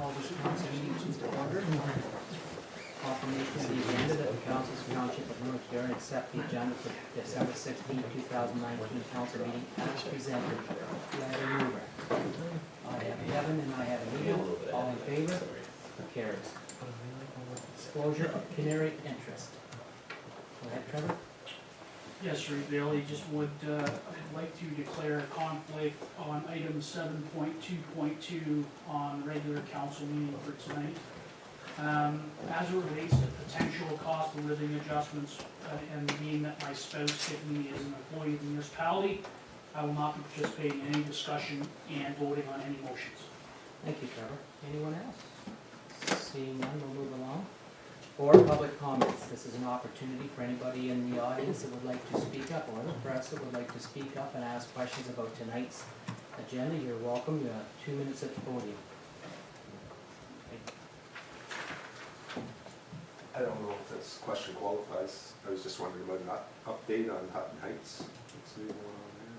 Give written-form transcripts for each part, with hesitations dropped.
call this council meeting to order. Confirmation of the agenda that the council's township of North Huron accept the agenda for December 16, 2019 council meeting as presented. Do I have a mover? I have Kevin and I have Neil. All in favor? Carries. Disclosure of pecuniary interest. Go ahead, Trevor. Yes, Ray Bailey, just would, I'd like to declare a conflict on item 7.2.2 on regular council meeting for tonight. As it relates to potential cost of living adjustments, and being that my spouse Tiffany is an employee of the municipality, I will not be participating in any discussion and voting on any motions. Thank you, Trevor. Anyone else? Seeing none, we'll move along. For public comments, this is an opportunity for anybody in the audience that would like to speak up, or the press that would like to speak up and ask questions about tonight's agenda. You're welcome. You have 2 minutes at the podium. I don't know if this question qualifies. I was just wondering about an update on Hutton Heights. What's new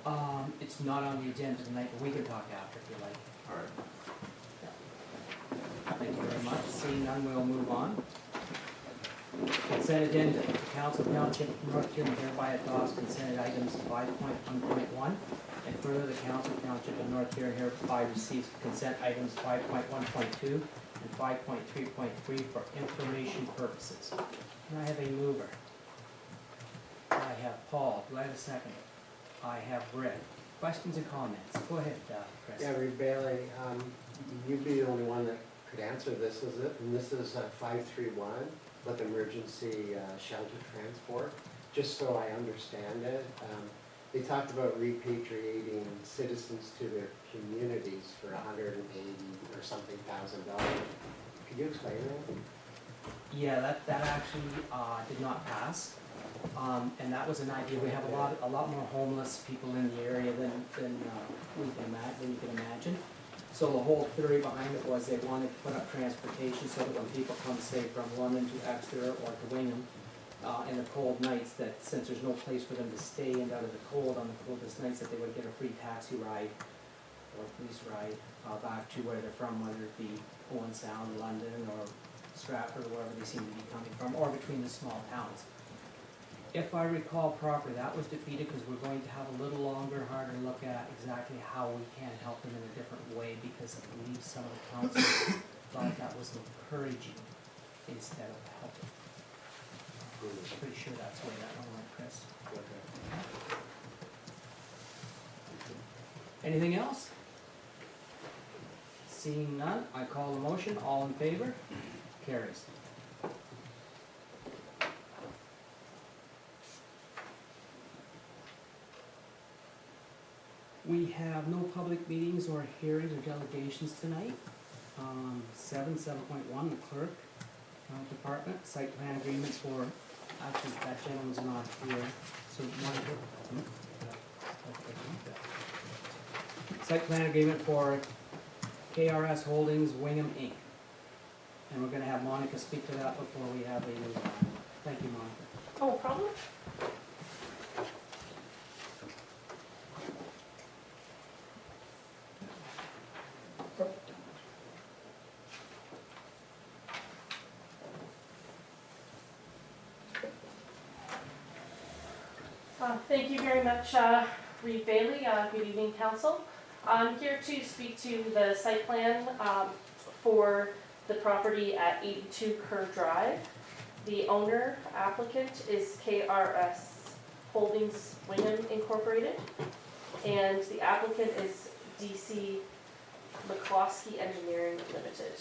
on there? It's not on the agenda tonight, but we can talk after if you like. All right. Thank you very much. Seeing none, we'll move on. Consent agenda. The Council of Township of North Huron hereby adopts consent items 5.1.1, and further, the Council of Township of North Huron hereby receives consent items 5.1.2 and 5.3.3 for information purposes. Can I have a mover? I have Paul. Do I have a second? I have Rick. Questions and comments? Go ahead, Chris. Yeah, Reed Bailey, you'd be the only one that could answer this, is it? And this is 531 with emergency shelter transport. Just so I understand it, they talked about repatriating citizens to their communities for $180 or something thousand. Could you explain that? Yeah, that actually did not pass, and that was an idea. We have a lot more homeless people in the area than we can imagine. So the whole theory behind it was they wanted to put up transportation so that when people come, say, from London to Exeter or to Wingham, in the cold nights, that since there's no place for them to stay and out of the cold on the coldest nights, that they would get a free taxi ride or police ride back to where they're from, whether it be Owen Sound, London, or Stratford, or wherever they seem to be coming from, or between the small towns. If I recall properly, that was defeated because we're going to have a little longer, harder look at exactly how we can help them in a different way, because I believe some of the councils thought that was encouraging instead of helping. I'm pretty sure that's the way that one went, Chris. Anything else? Seeing none, I call the motion. All in favor? Carries. We have no public meetings or hearings or delegations tonight. 7.1, the clerk, department, site plan agreements for, actually, that gentleman's not here, so site plan agreement for KRS Holdings Wingham Inc. And we're gonna have Monica speak to that before we have a move on. Thank you, Monica. Oh, problem? Thank you very much, Reed Bailey. Good evening, Council. I'm here to speak to the site plan for the property at 82 Kerr Drive. The owner applicant is KRS Holdings Wingham Incorporated, and the applicant is DC McCloskey Engineering Limited.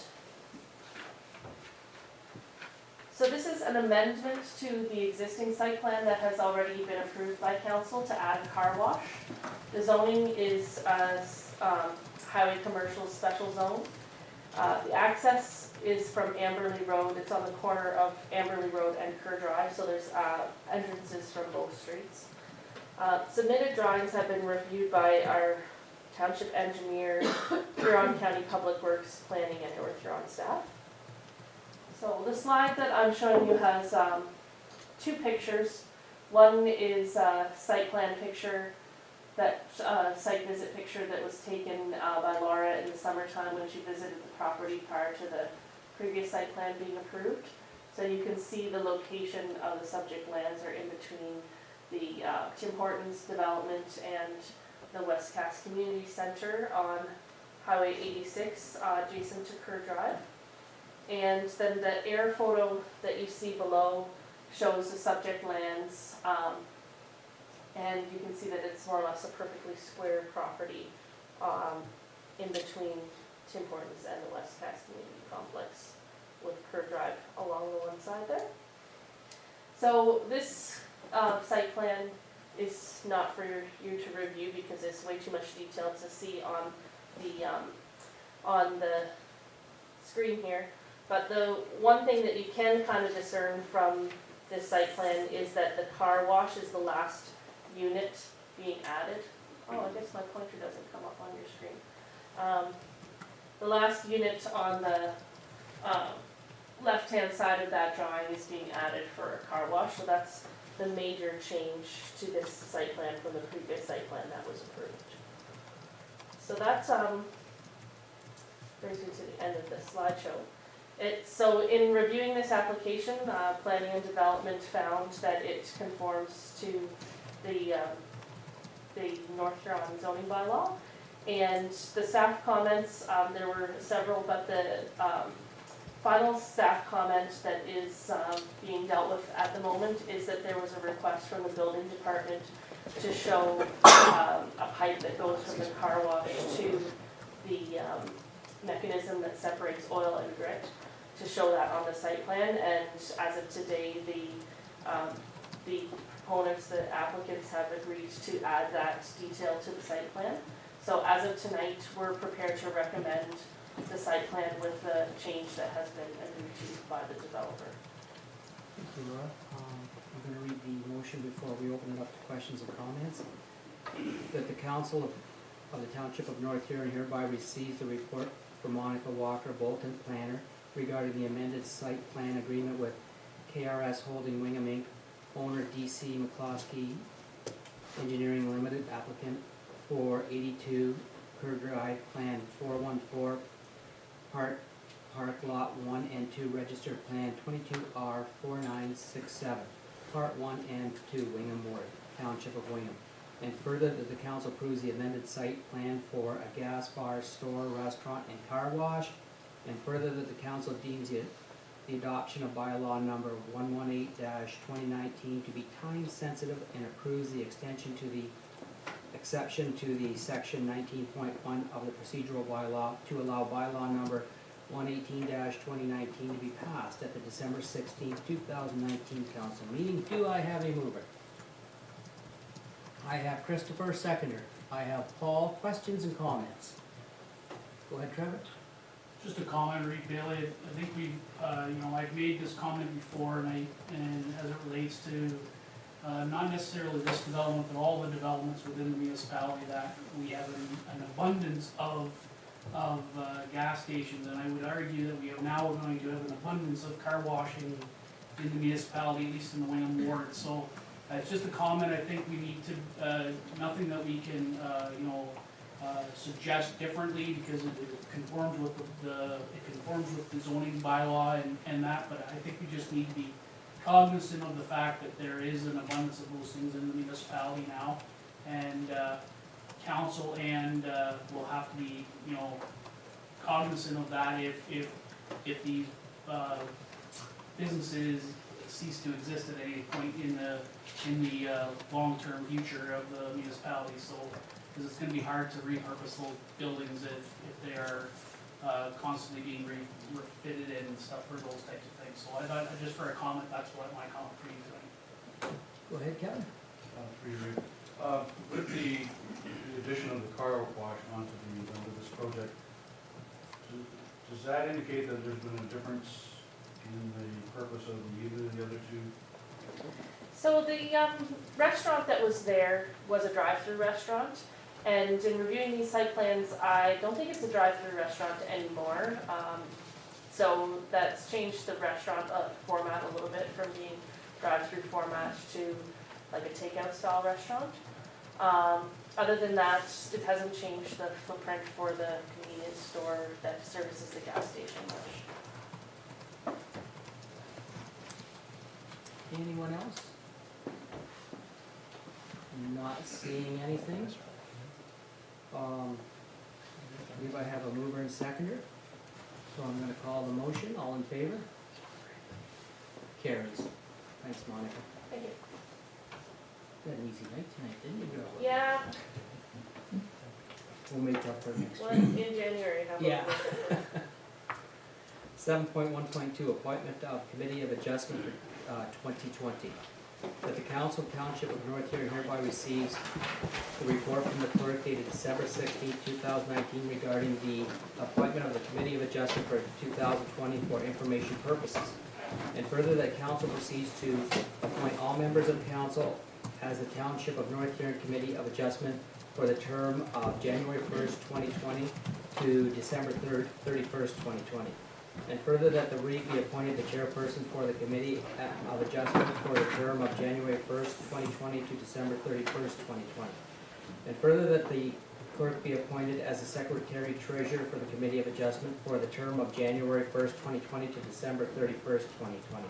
So this is an amendment to the existing site plan that has already been approved by council to add a car wash. The zoning is as highway commercial special zone. The access is from Amberley Road. It's on the corner of Amberley Road and Kerr Drive, so there's entrances from both streets. Submitted drawings have been reviewed by our township engineer, Huron County Public Works Planning and North Huron staff. So the slide that I'm showing you has two pictures. One is a site plan picture that site visit picture that was taken by Laura in the summertime when she visited the property prior to the previous site plan being approved. So you can see the location of the subject lands are in between the Tim Hortons development and the West Cass Community Center on Highway 86, adjacent to Kerr Drive. And then the air photo that you see below shows the subject lands, and you can see that it's more or less a perfectly square property in between Tim Hortons and the West Cass Community Complex, with Kerr Drive along the one side there. So this site plan is not for you to review because it's way too much detail to see on the screen here. But the one thing that you can kind of discern from this site plan is that the car wash is the last unit being added. Oh, I guess my pointer doesn't come up on your screen. The last unit on the left-hand side of that drawing is being added for a car wash, so that's the major change to this site plan from the previous site plan that was approved. So that's brings me to the end of the slideshow. So in reviewing this application, Planning and Development found that it conforms to the North Huron zoning bylaw. And the staff comments, there were several, but the final staff comment that is being dealt with at the moment is that there was a request from the building department to show a pipe that goes from the car wash to the mechanism that separates oil and grit, to show that on the site plan. And as of today, the proponents, the applicants have agreed to add that detail to the site plan. So as of tonight, we're prepared to recommend the site plan with the change that has been agreed to by the developer. Thank you, Laura. I'm going to read the motion before we open it up to questions and comments. That the Council of the Township of North Huron hereby receives the report from Monica Walker, Bolton Planner, regarding the amended site plan agreement with KRS Holding Wingham Inc., owner DC McCloskey Engineering Limited, applicant for 82 Kerr Drive, Plan 414, Park Lot 1 and 2, Registered Plan 22R4967, Part 1 and 2, Wingham Ward, Township of Wingham. And further, that the council approves the amended site plan for a gas bar, store, restaurant, and car wash. And further, that the council deems the adoption of bylaw number 118-2019 to be time sensitive, and approves the extension to the exception to the section 19.1 of the procedural bylaw to allow bylaw number 118-2019 to be passed at the December 16th, 2019 council meeting. Do I have a mover? I have Christopher, seconder. I have Paul. Questions and comments? Go ahead, Trevor. Just a comment, Reed Bailey. I think we've, I've made this comment before, and as it relates to not necessarily this development, but all the developments within the municipality, that we have an abundance of gas stations, and I would argue that we are now going to have an abundance of car washing in the municipality, at least in the Wingham Ward. So it's just a comment. I think we need to, nothing that we can, suggest differently, because it conforms with the zoning bylaw and that, but I think we just need to be cognizant of the fact that there is an abundance of those things in the municipality now, and council and will have to be, cognizant of that if these businesses cease to exist at any point in the long-term future of the municipality. So, because it's going to be hard to repurpose those buildings if they are constantly being refitted and stuff for those types of things. So I thought, just for a comment, that's what my comment for you tonight. Go ahead, Kevin. With the addition of the car wash onto this project, does that indicate that there's been a difference in the purpose of either of the other two? So the restaurant that was there was a drive-through restaurant, and in reviewing these site plans, I don't think it's a drive-through restaurant anymore. So that's changed the restaurant format a little bit from being drive-through format to like a takeout style restaurant. other than that, it hasn't changed the footprint for the convenience store that services the gas station much. Anyone else? Not seeing anything. I believe I have a mover and seconder, so I'm gonna call the motion, all in favor? Carries. Thanks, Monica. Thank you. You had an easy night tonight, didn't you, girl? Yeah, We'll make up for next well, week. in January, how about Yeah. we- 7.1.2, appointment of committee of adjustment for 2020. That the council township of North Huron hereby receives the report from the clerk dated December 16, 2019 regarding the appointment of the committee of adjustment for 2020 for information purposes. And further, that council proceeds to appoint all members of council as the township of North Huron committee of adjustment for the term of January 1st, 2020 to December 31st, 2020. And further, that the REIT be appointed the chairperson for the committee of adjustment for the term of January 1st, 2020 to December 31st, 2020. And further, that the clerk be appointed as the secretary treasurer for the committee of adjustment for the term of January 1st, 2020 to December 31st, 2020.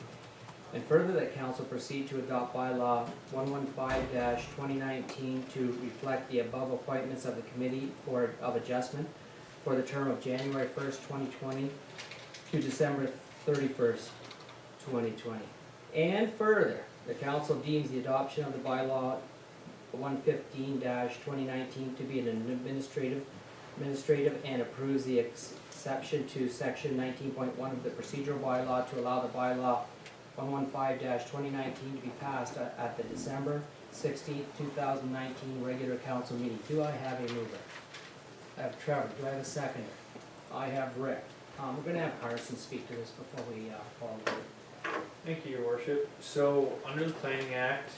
And further, that council proceed to adopt bylaw 115-2019 to reflect the above appointments of the committee of adjustment for the term of January 1st, 2020 to December 31st, 2020. And further, the council deems the adoption of the bylaw 115-2019 to be an administrative and approves the exception to section 19.1 of the procedural bylaw to allow the bylaw 115-2019 to be passed at the December 16th, 2019 regular council meeting. Do I have a mover? I have Trevor. Do I have a seconder? I have Rick. We're gonna have Carson speak to this before we call the vote. Thank you, Your Worship. So, under the Planning Act,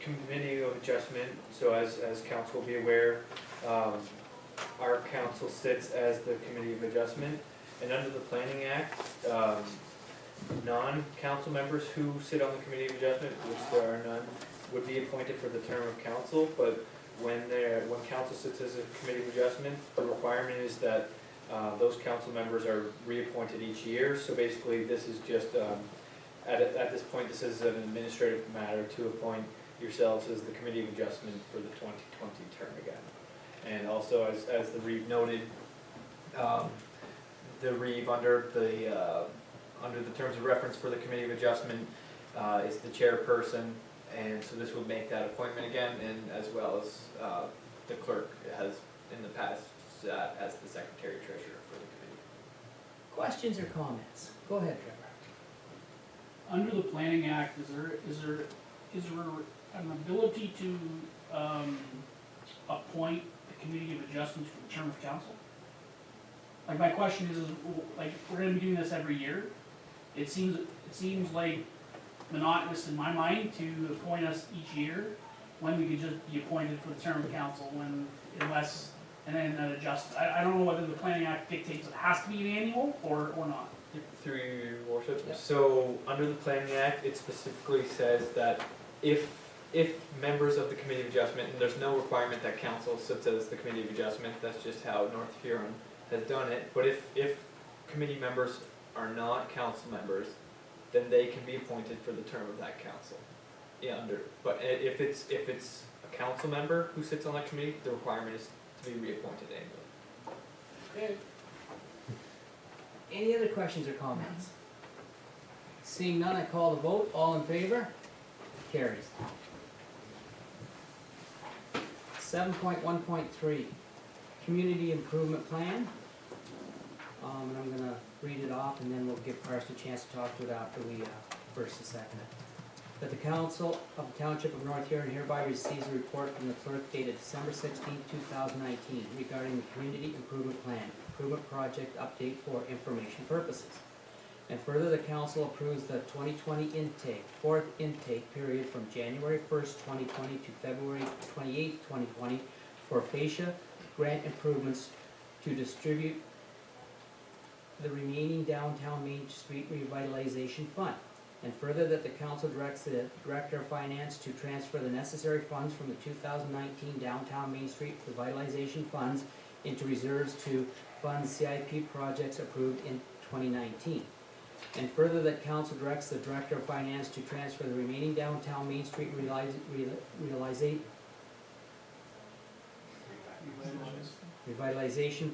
Committee of Adjustment, so as council will be aware, our council sits as the Committee of Adjustment, and under the Planning Act, non-council members who sit on the Committee of Adjustment, which there are none, would be appointed for the term of council, but when council sits as a Committee of Adjustment, the requirement is that those council members are reappointed each year, so basically this is just, at this point, this is an administrative matter to appoint yourselves as the Committee of Adjustment for the 2020 term again. And also, as the Reeve noted, the Reeve under the terms of reference for the Committee of Adjustment is the chairperson, and so this would make that appointment again, and as well as the clerk has in the past as the secretary treasurer for the committee. Questions or comments? Go ahead, Trevor. Under the Planning Act, is there an ability to, appoint the Committee of Adjustments for the term of council? Like, my question is, like, we're gonna be doing this every year. It seems like monotonous in my mind to appoint us each year, when we could just be appointed for the term of council, and then adjust. I don't know whether the Planning Act dictates it has to be an annual or not. Through your worship. Yep. So, under the Planning Act, it specifically says that if members of the Committee of Adjustment, and there's no requirement that council sits as the Committee of Adjustment, that's just how North Huron has done it, but if committee members are not council members, then they can be appointed for the term of that council. Yeah, but if it's a council member who sits on that committee, the requirement is to be reappointed annually. Okay. Any other questions or comments? Seeing none, I call the vote. All in favor? Carries. 7.1.3, Community Improvement Plan. And I'm gonna read it off and then we'll give Carson a chance to talk to it after we first and second it. That the Council of the Township of North Huron hereby receives a report from the clerk dated December 16, 2019 regarding the Community Improvement Plan, improvement project update for information purposes. And further, the council approves the 2020 fourth intake period from January 1st, 2020 to February 28th, 2020 for fascia grant improvements to distribute the remaining downtown Main Street Revitalization Fund. And further, that the council directs the Director of Finance to transfer the necessary funds from the 2019 downtown Main Street revitalization funds into reserves to fund CIP projects approved in 2019. And further, that council directs the Director of Finance to transfer the remaining downtown Main Street revitalization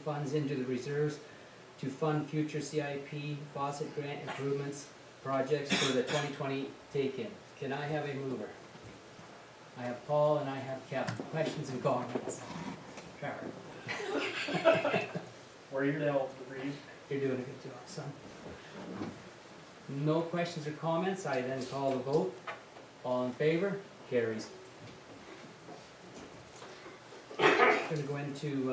funds into the reserves to fund future CIP faucet grant improvements projects for the 2020 take-in. Can I have a mover? I have Paul and I have Kevin. Questions and comments? Trevor, We're here to help, Reeve. you're doing a good job, son. No questions or comments, I then call the vote. All in favor? Carries. Gonna go into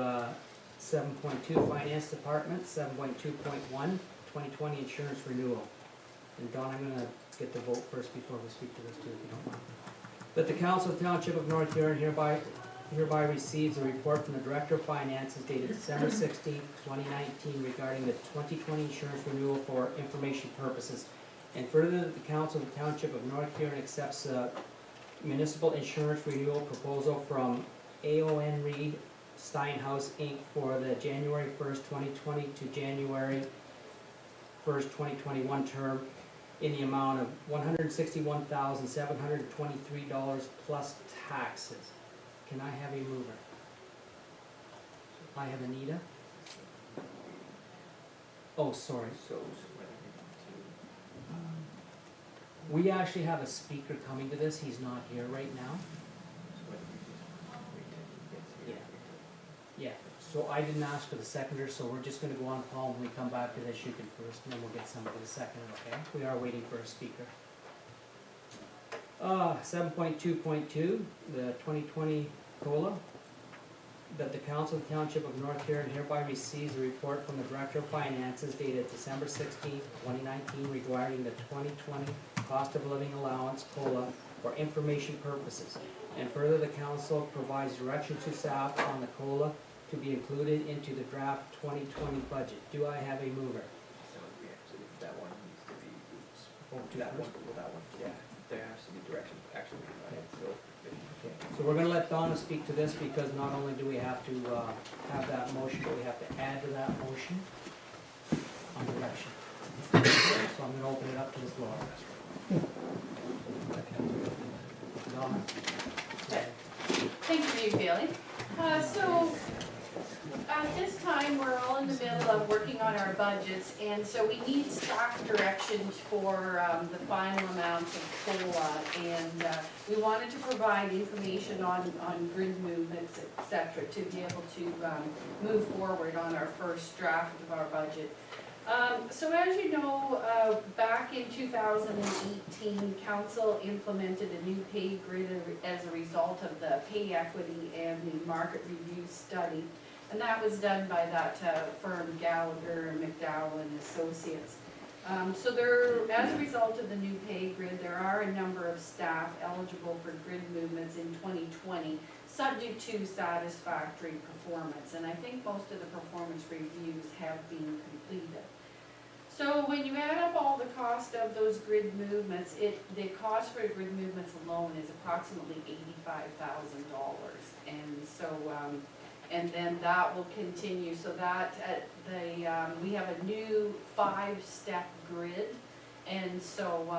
7.2, Finance Department, 7.2.1, 2020 insurance renewal. And Don, I'm gonna get the vote first before we speak to this too, if you don't mind. That the Council of Township of North Huron hereby receives a report from the Director of Finances dated December 16, 2019 regarding the 2020 insurance renewal for information purposes. And further, that the Council of the Township of North Huron accepts a municipal insurance renewal proposal from AON Reed Steinhaus Inc. for the January 1st, 2020 to January 1st, 2021 term in the amount of $161,723 plus taxes. Can I have a mover? I have Anita. Oh, sorry. We actually have a speaker coming to this. He's not here right now. Yeah, so I didn't ask for the seconder, so we're just gonna go on, Paul, when we come back to this, you can first, and then we'll get somebody to second, okay? We are waiting for a speaker. 7.2.2, the 2020 COLA. That the Council of the Township of North Huron hereby receives a report from the Director of Finances dated December 16th, 2019 regarding the 2020 cost of living allowance COLA for information purposes. And further, the council provides direction to staff on the COLA to be included into the draft 2020 budget. Do I have a mover? So we actually, that one needs to be, Oh, that one, yeah, there has to be direction, actually, so. Okay, so we're gonna let Donna speak to this because not only do we have to have that motion, but we have to add to that motion on direction. So I'm gonna open it up to the floor. Donna? Thank you, Mayor Bailey. So at this time, we're all in the middle of working on our budgets, and so we need staff directions for the final amounts of COLA. And we wanted to provide information on grid movements, et cetera, to be able to move forward on our first draft of our budget. So as you know, back in 2018, council implemented a new pay grid as a result of the pay equity and the market review study. And that was done by that firm Gallagher and McDowell and Associates. So there, as a result of the new pay grid, there are a number of staff eligible for grid movements in 2020, subject to satisfactory performance. And I think most of the performance reviews have been completed. So when you add up all the cost of those grid movements, the cost for grid movements alone is approximately $85,000. And so, and then that will continue, so that we have a new 5-step grid. And so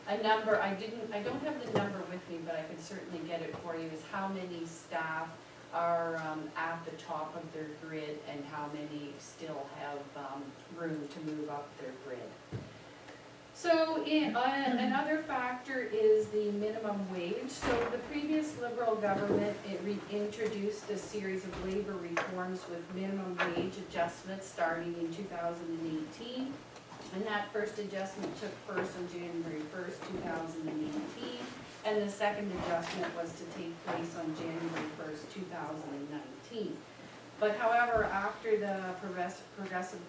a number, I don't have the number with me, but I can certainly get it for you, is how many staff are at the top of their grid and how many still have room to move up their grid. So another factor is the minimum wage. So the previous Liberal government, introduced a series of labor reforms with minimum wage adjustments starting in 2018. And that first adjustment took first on January 1st, 2018. And the second adjustment was to take place on January 1st, 2019. But however, after the progressive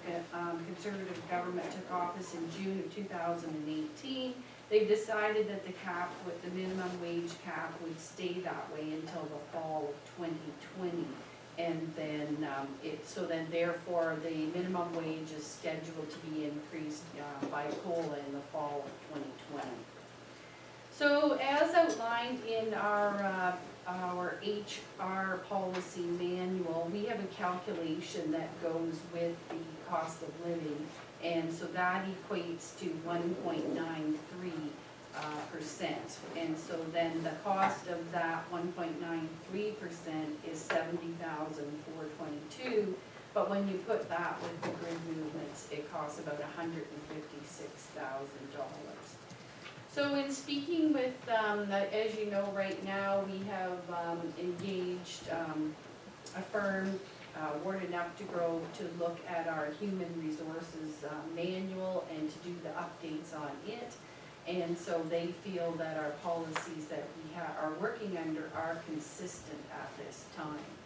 conservative government took office in June of 2018, they've decided that the cap, with the minimum wage cap, would stay that way until the fall of 2020. And then, so then therefore, the minimum wage is scheduled to be increased, by COLA in the fall of 2020. So as outlined in our HR policy manual, we have a calculation that goes with the cost of living. And so that equates to 1.93%. And so then the cost of that 1.93% is $70,422. But when you put that with the grid movements, it costs about $156,000. So in speaking with, as you know, right now, we have engaged a firm, Ward and Updegrove, to look at our human resources manual and to do the updates on it. And so they feel that our policies that we are working under are consistent at this time.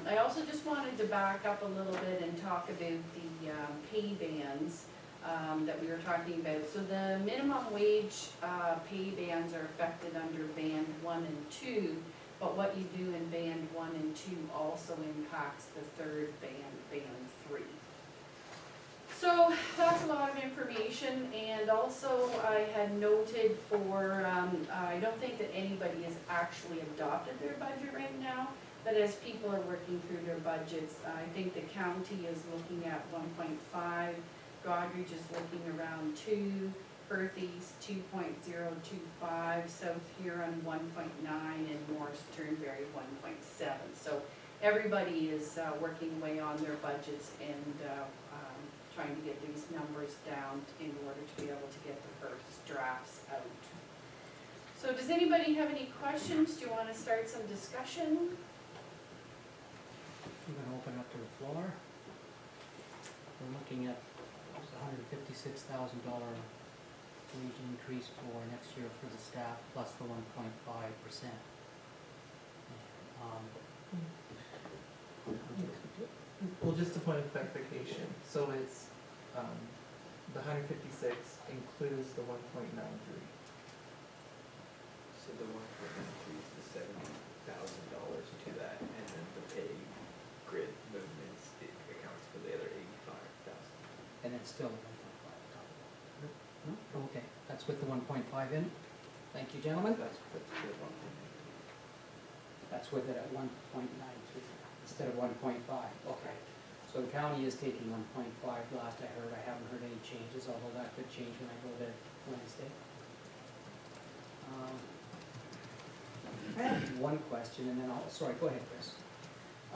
I also just wanted to back up a little bit and talk about the pay bands that we were talking about. So the minimum wage pay bands are affected under band 1 and 2, but what you do in band 1 and 2 also impacts the third band, band 3. So that's a lot of information, and also I had noted for, I don't think that anybody has actually adopted their budget right now, but as people are working through their budgets, I think the county is looking at 1.5, Godrich is looking around 2, Perth East 2.025, South Huron 1.9, and Morris Turnberry 1.7. So everybody is working away on their budgets and trying to get these numbers down in order to be able to get the first drafts out. So does anybody have any questions? Do you want to start some discussion? I'm gonna open up to the floor. We're looking at $156,000 wage increase for next year for the staff, plus the 1.5%. Well, just a point of clarification, so it's, the 156 includes the 1.93. So the 1.93 is the $70,000 to that, and then the pay grid movements, it accounts for the other 85,000. And it's still 1.5. No? Okay, that's with the 1.5 in. Thank you, gentlemen. That's the 1.93. That's with it at 1.93 instead of 1.5. Okay. So the county is taking 1.5 last I heard. I haven't heard any changes, although that could change when I go there Wednesday. I have one question and then sorry, go ahead, Chris.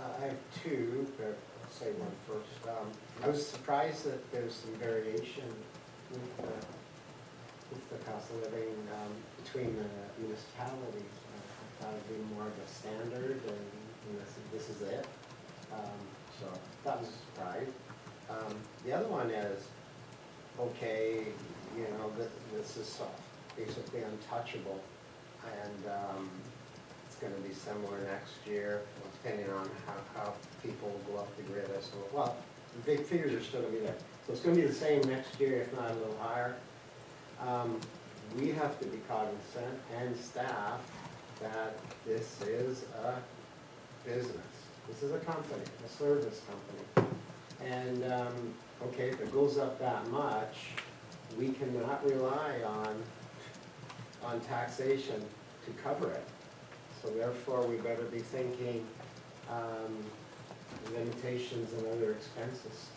I have two, but I'll say one first. I was surprised that there's some variation with the cost of living between the municipalities. I thought it'd be more of a standard, and this is it. So that was a surprise. The other one is, okay, you know, this is basically untouchable, and it's going to be similar next year, depending on how people go up the grid. So, well, the big figures are still going to be there. So it's going to be the same next year, if not a little higher. We have to be cognizant, and staff, that this is a business. This is a company, a service company. And, okay, if it goes up that much, we cannot rely on taxation to cover it. So therefore, we better be thinking limitations and other expenses.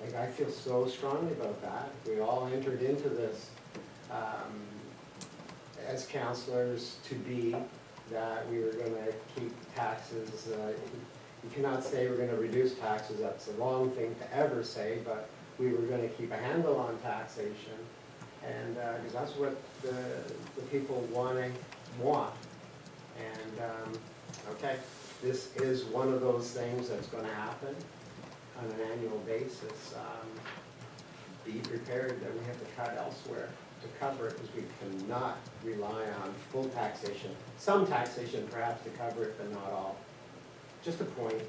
Like, I feel so strongly about that. We all entered into this as counselors to be, that we were gonna keep taxes, you cannot say we're gonna reduce taxes, that's the wrong thing to ever say, but we were gonna keep a handle on taxation, and, because that's what the people want. And, okay, this is one of those things that's gonna happen on an annual basis. Be prepared that we have to cut elsewhere to cover it, because we cannot rely on full taxation. Some taxation perhaps to cover it, but not all. Just a point.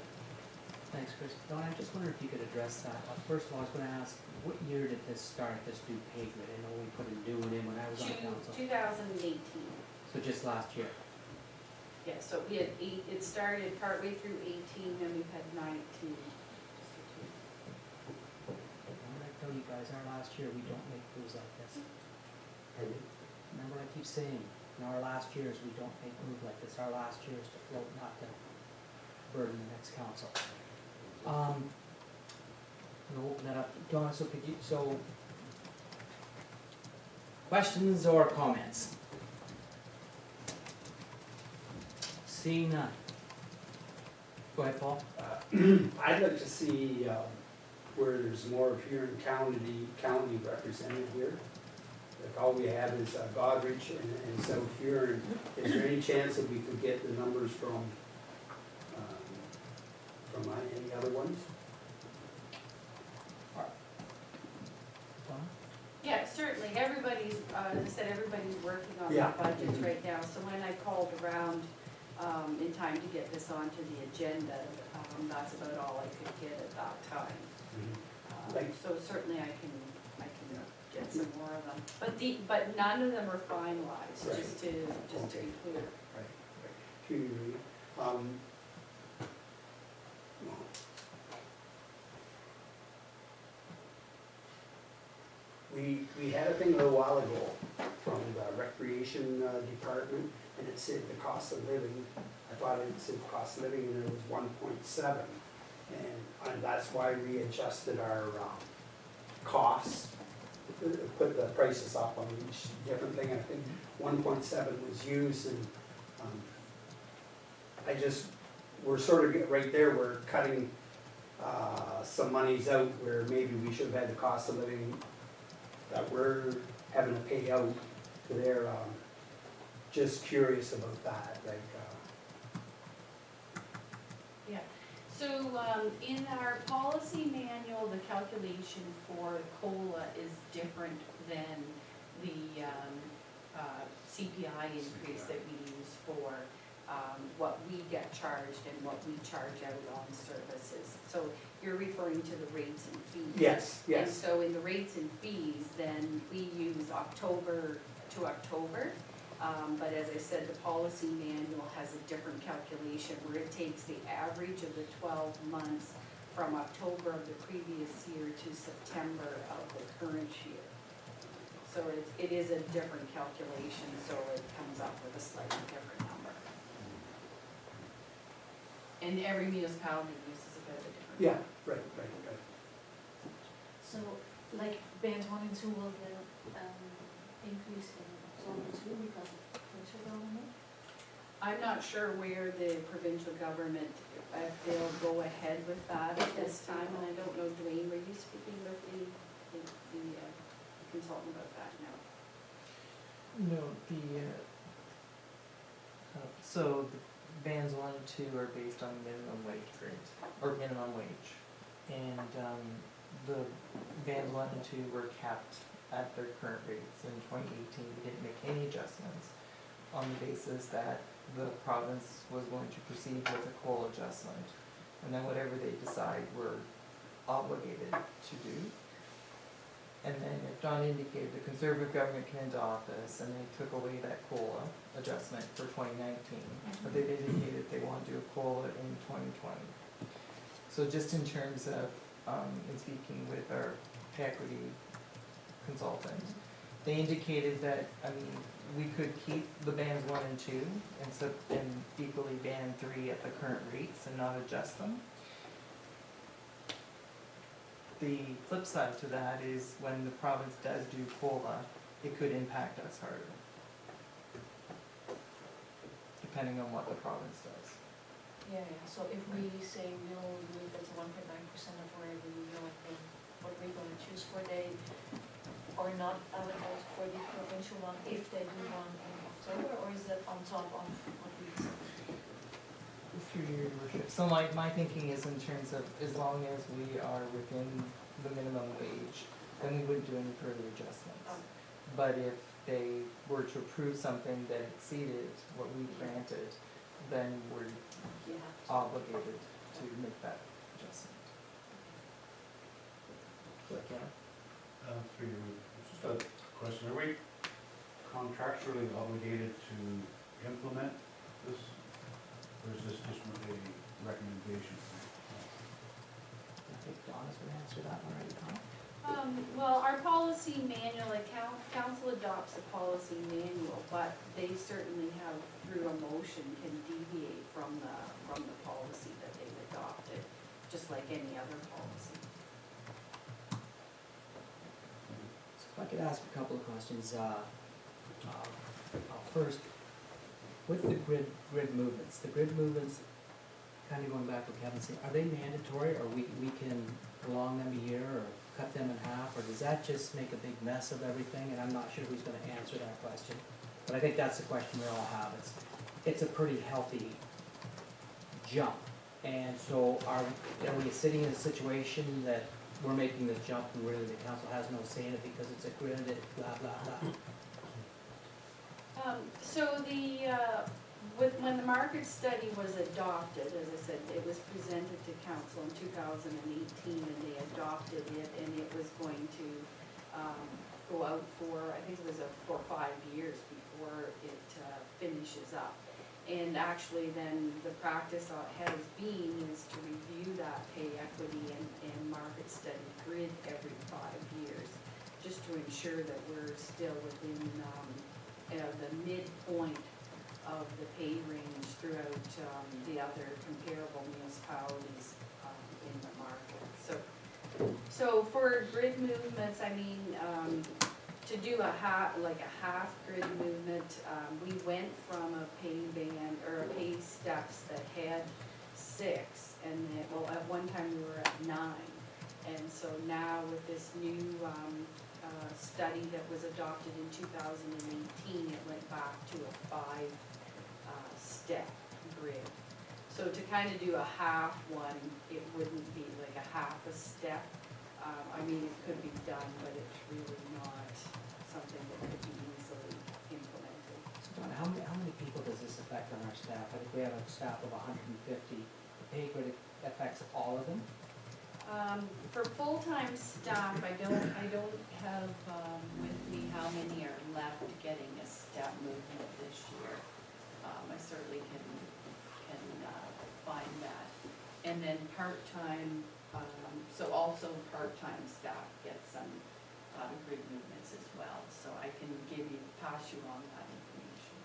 Thanks, Chris. Don, I just wonder if you could address that. First of all, I was going to ask, what year did this start, this new pay grid? I know we put a new one in when I was on council. 2018. So just last year? Yeah, so we had it started partway through 18, and we've had 19. Remember I tell you guys, our last year, we don't make moves like this. Pardon? Remember I keep saying, in our last years, we don't make moves like this. Our last year is to float, not to burden the next council. We'll open that up. Donna, so could you, questions or comments? Seeing none. Go ahead, Paul. I'd like to see where there's more of Huron County represented here. Like all we have is Goderich and South Huron. Is there any chance that we could get the numbers from any other ones? Donna? Yeah, certainly, everybody's, as I said, everybody's working on Yeah. their budgets right now, so when I called around in time to get this onto the agenda, that's about all I could get at that time. Like- So certainly I can get some more of them, but none of them are finalized, Right. just to be clear. Right. Community. We had a thing a little while ago from the recreation department, and it said the cost of living, I thought it said cost of living, and it was 1.7. And that's why we adjusted our costs, put the prices up on each different thing. I think 1.7 was used, and we're sort of right there, we're cutting some monies out where maybe we should have had the cost of living that we're having to pay out to their, just curious about that, like, Yeah, so in our policy manual, the calculation for COLA is different than the CPI increase that we use for what we get charged and what we charge out on services. So you're referring to the rates and fees. yes, And yes, so in the rates and fees, then we use October to October. But as I said, the policy manual has a different calculation where it takes the average of the 12 months from October of the previous year to September of the current year. So it is a different calculation, so it comes up with a slightly different number. And every municipality uses a bit of a different. yeah, right. So, like, bands 1 and 2 will get increase in zone 2 because of provincial government? I'm not sure where the provincial government, if they'll go ahead with that at this time, and I don't know, Dwayne, were you speaking with the consultant about that now? No, so the bands 1 and 2 are based on minimum wage grades, or minimum wage. And the bands 1 and 2 were capped at their current rates. In 2018, we didn't make any adjustments on the basis that the province was going to proceed with a COLA adjustment. And then whatever they decide, we're obligated to do. And then, if Don indicated, the Conservative government came into office and they took away that COLA adjustment for 2019. But they've indicated they want to do a COLA in 2020. So just in terms of, in speaking with our pay equity consultant, they indicated that, we could keep the bands 1 and 2 and equally band 3 at the current rates and not adjust them. The flip side to that is when the province does do COLA, it could impact us harder, depending on what the province does. Yeah, so if we say we'll move it to 1.9% of wherever we go, then what we're gonna choose for or not eligible for the provincial one if they do one in October, or is that on top of what we decide? Through your worship. So my thinking is in terms of, as long as we are within the minimum wage, then we wouldn't do any further adjustments. Oh. But if they were to approve something that exceeded what we granted, then we're Yeah. obligated to make that adjustment. Yeah. Through you, just a question, are we contractually obligated to implement this Or is this just a recommendation? I think Donna's gonna answer that one right now. Well, our policy manual, like council adopts a policy manual, but they certainly have, through a motion, can deviate from the policy that they've adopted, just like any other policy. So if I could ask a couple of questions, first, with the grid movements, kind of going back to what Kevin said, are they mandatory, or we can prolong them a year, or cut them in half, or does that just make a big mess of everything? And I'm not sure who's gonna answer that question, but I think that's the question we all have. It's a pretty healthy jump, and so are we sitting in a situation that we're making this jump and really the council has no say in it because it's a grid, blah, blah, blah? So when the market study was adopted, as I said, it was presented to council in 2018, and they adopted it, and it was going to go out for, I think it was for 5 years before it finishes up. And actually then the practice has been is to review that pay equity and market study grid every 5 years, just to ensure that we're still within the midpoint of the pay range throughout the other comparable municipalities in the market. So for grid movements, I mean, to do a half grid movement, we went from a pay band or a pay steps that had 6, and then, well, at one time we were at 9. And so now with this new study that was adopted in 2018, it went back to a 5-step grid. So to kind of do a half one, it wouldn't be like a half a step. I mean, it could be done, but it's really not something that could be easily implemented. So Donna, how many people does this affect on our staff? I think we have a staff of 150. The pay grid affects all of them? For full-time staff, I don't have with me how many are left getting a step movement this year. I certainly can find that. And then part-time, so also part-time staff get some grid movements as well. So I can pass you on that information.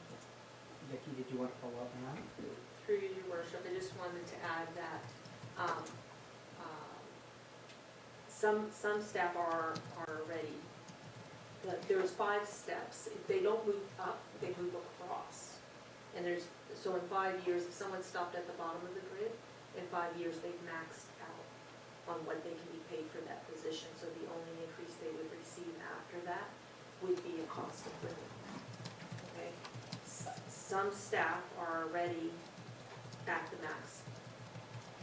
Vicki, did you want to follow up on that? Through your worship, I just wanted to add that some staff are ready. There's 5 steps. If they don't move up, they move across. And so in 5 years, if someone stopped at the bottom of the grid, in 5 years they've maxed out on what they can be paid for that position. So the only increase they would receive after that would be a cost of living. Okay. Some staff are already at the max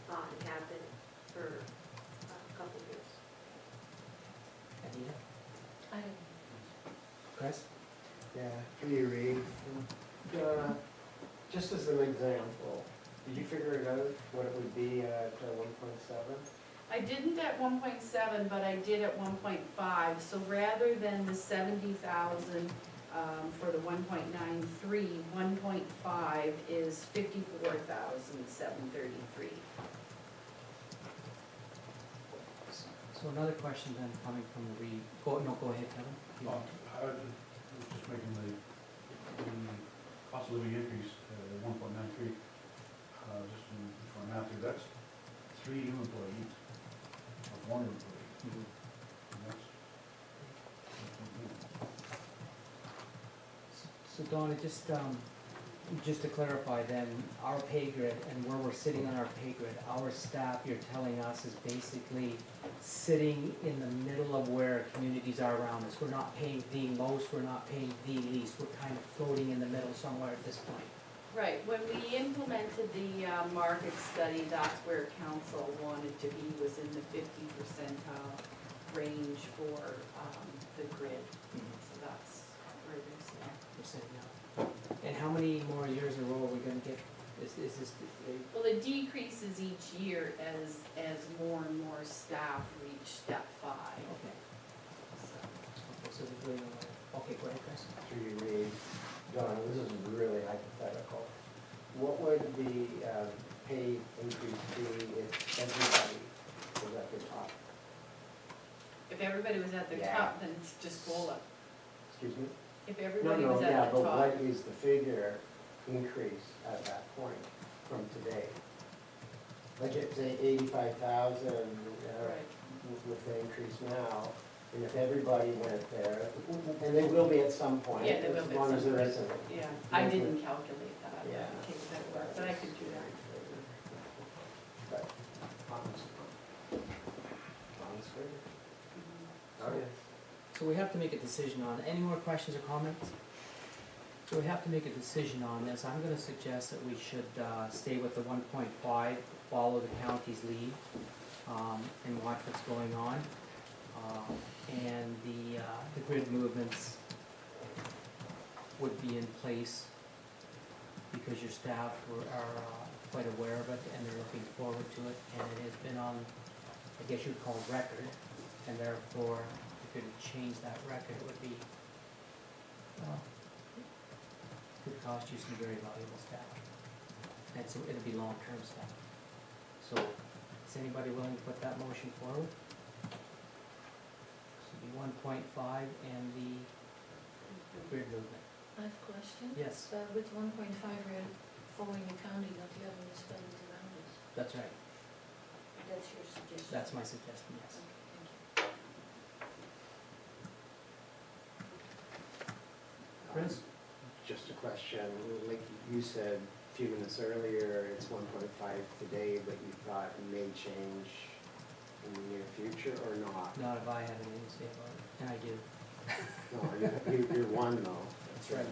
and have been for a couple of years. Anita? I don't Chris? Yeah, can you read? Just as an example, did you figure it out what it would be at 1.7? I didn't at 1.7, but I did at 1.5. So rather than the 70,000 for the 1.93, 1.5 is 54,733. So another question then coming from the go ahead, Kevin. If you want. I was just making the cost of living increase, 1.93, just for math here, that's 3 new employees, of 1 employee. Mhm. And that's So Donna, just to clarify then, our pay grid and where we're sitting on our pay grid, our staff, you're telling us, is basically sitting in the middle of where communities are around us. We're not paying the most, we're not paying the least, we're kind of floating in the middle somewhere at this point. Right, when we implemented the market study, that's where council wanted to be, was in the 50 percentile range for the grid. So that's where they're sitting. We're sitting now. And how many more years in a row are we gonna get, is this, Well, it decreases each year as more and more staff reach step 5. okay, So, so we're doing, okay, go ahead, Chris. Through you read, Don, this is really hypothetical. what would the pay increase be if everybody was at the top? If everybody was at the Yeah. top, then it's just COLA. Excuse me? If No, everybody no, was yeah, at the but top. what is the figure increase at that point from today? Like if say 85,000, Right. with the increase now, and if everybody went there, and they will be at some point. Yeah, they will be at As long as some there point. isn't. Yeah, I didn't calculate that, Yeah. in case that worked, but I could do that. But, honest figure. All right. So we have to make a decision on, any more questions or comments? So we have to make a decision on this. I'm gonna suggest that we should, stay with the 1.5, follow the county's lead, and watch what's going on. And the grid movements would be in place because your staff are quite aware of it and they're looking forward to it. And it has been on, I guess you'd call record, and therefore, if you could change that record, it would be, could cost you some very valuable staff. And so it'd be long-term staff. So, is anybody willing to put that motion forward? So the 1.5 and the grid movement. I have a question. Yes, With 1.5, we're following the county, not the other municipalities around us. that's right. That's your suggestion? That's my suggestion, yes. Okay, thank you. Chris? Just a question, like you said a few minutes earlier, it's 1.5 today, but you thought it may change in the near future or not? Not if I have anything to say about it, and I do. No, you're one though. That's right.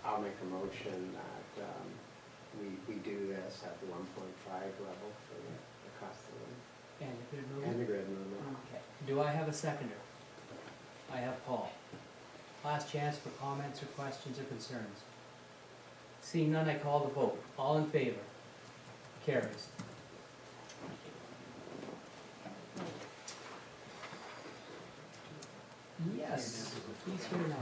I'll make a motion that we do this at the 1.5 level for the cost of living And the grid and movement? the grid movement. Okay. Do I have a seconder? I have Paul. Last chance for comments or questions or concerns. Seeing none, I call the vote. All in favor? Carries. Yes, please hear now.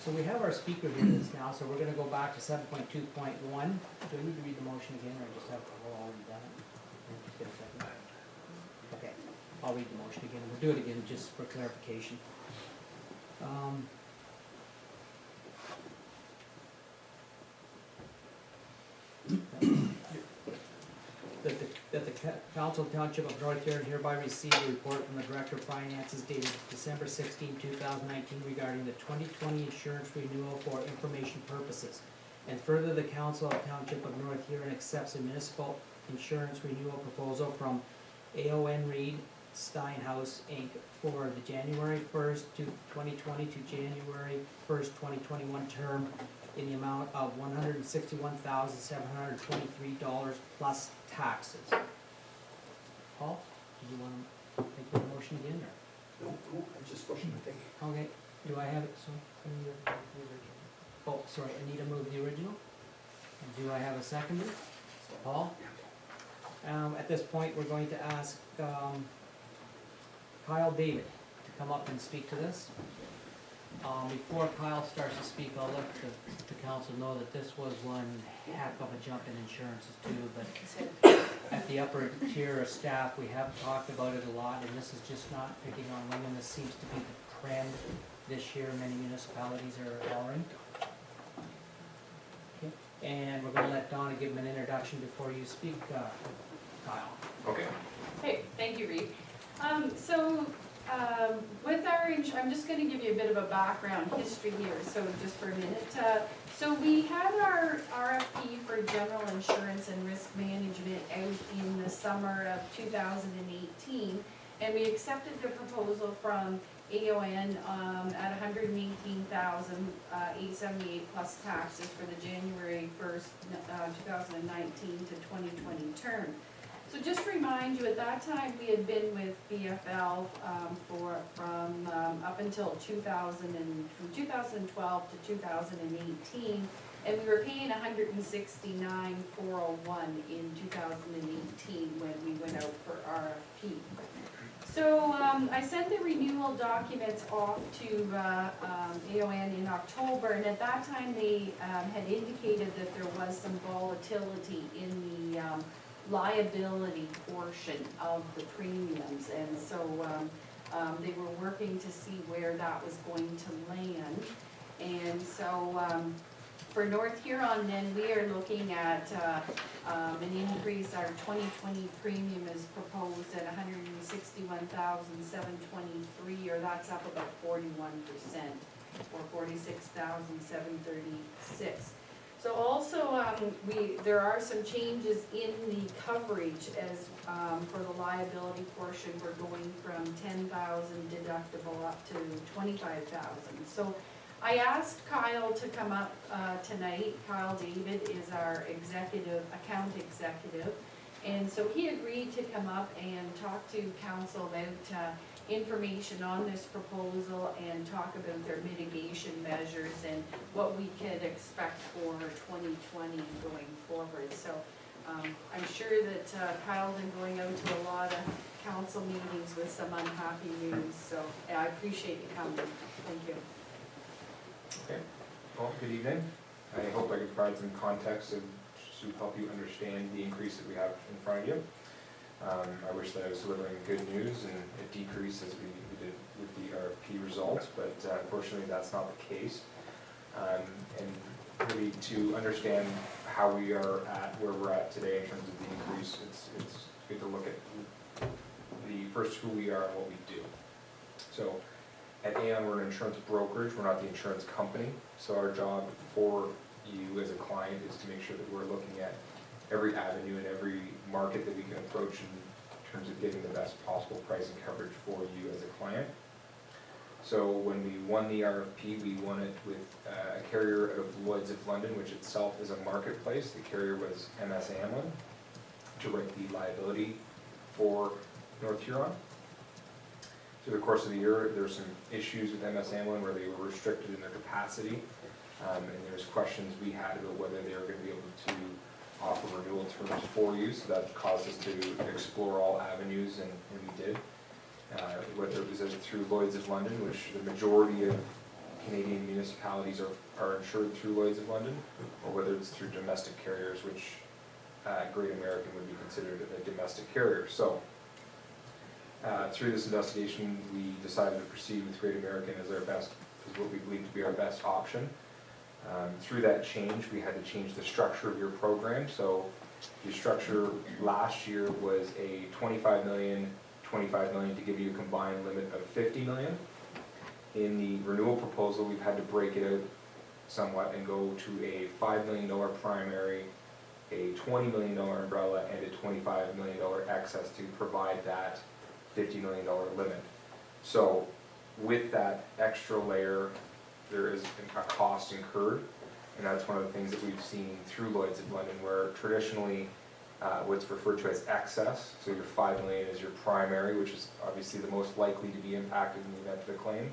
So we have our speaker here this now, so we're gonna go back to 7.2.1. Do I need to read the motion again, or just have Paul already done it? Just get a second. Okay, I'll read the motion again. We'll do it again just for clarification. That the Council Township of North Huron hereby receive a report from the Director of Finances dated December 16, 2019 regarding the 2020 insurance renewal for information purposes. And further, the Council of Township of North Huron accepts a municipal insurance renewal proposal from AON Reed Steinhaus, Inc. for the January 1st to 2020 to January 1st, 2021 term in the amount of $161,723 plus taxes. Paul, do you want to make the motion again, or? No, I just wasn't thinking. Okay, do I have it, so, oh, sorry, Anita moved the original. And do I have a seconder? Paul? At this point, we're going to ask, Kyle David to come up and speak to this. Before Kyle starts to speak, I'll let the council know that this was one heck of a jump in insurances too, but at the upper tier of staff, we have talked about it a lot, and this is just not picking on women. This seems to be the trend this year, many municipalities are following. Okay. And we're gonna let Donna give him an introduction before you speak, Kyle. Okay. Hey, thank you, Reed. With our, I'm just gonna give you a bit of a background history here, so just for a minute. So we had our RFP for general insurance and risk management out in the summer of 2018, and we accepted the proposal from AON at $118,878 plus taxes for the January 1st, 2019 to 2020 term. So just to remind you, at that time, we had been with BFL from up until from 2012 to 2018, and we were paying $169,401 in 2018 when we went out for RFP. So, I sent the renewal documents off to, AON in October, and at that time, they, had indicated that there was some volatility in the, liability portion of the premiums, and so, they were working to see where that was going to land. And so, for North Huron, then, we are looking at, an increase. Our 2020 premium is proposed at $161,723, or that's up about 41%, or $46,736. So also, there are some changes in the coverage as, for the liability portion, we're going from 10,000 deductible up to 25,000. So I asked Kyle to come up tonight. Kyle David is our account executive. And so he agreed to come up and talk to council about information on this proposal and talk about their mitigation measures and what we could expect for 2020 going forward. So I'm sure that Kyle's been going out to a lot of council meetings with some unhappy news. So I appreciate you coming. Thank you. Okay, well, good evening. I hope I can provide some context to help you understand the increase that we have in front of you. I wish that I was delivering good news and a decrease as we did with the RFP results, but unfortunately that's not the case. And really to understand how we are at where we're at today in terms of the increase, it's good to look at first who we are and what we do. So at Aon, we're an insurance brokerage, we're not the insurance company. So our job for you as a client is to make sure that we're looking at every avenue and every market that we can approach in terms of getting the best possible price and coverage for you as a client. So when we won the RFP, we won it with a carrier out of Lloyd's of London, which itself is a marketplace. The carrier was MS Amlin to write the liability for North Huron. Through the course of the year, there were some issues with MS Amlin where they were restricted in their capacity, and there was questions we had about whether they were going to be able to offer renewal terms for you, so that caused us to explore all avenues, and we did. Whether it was through Lloyd's of London, which the majority of Canadian municipalities are insured through Lloyd's of London, or whether it's through domestic carriers, which Great American would be considered a domestic carrier. So through this investigation, we decided to proceed with Great American as what we believe to be our best option. Through that change, we had to change the structure of your program. So your structure last year was a 25 million to give you a combined limit of 50 million. In the renewal proposal, we've had to break it out somewhat and go to a $5 million primary, a $20 million umbrella, and a $25 million excess to provide that $50 million limit. So with that extra layer, there is a cost incurred, and that's one of the things that we've seen through Lloyd's of London, where traditionally what's referred to as excess, so your $5 million is your primary, which is obviously the most likely to be impacted in the event of a claim,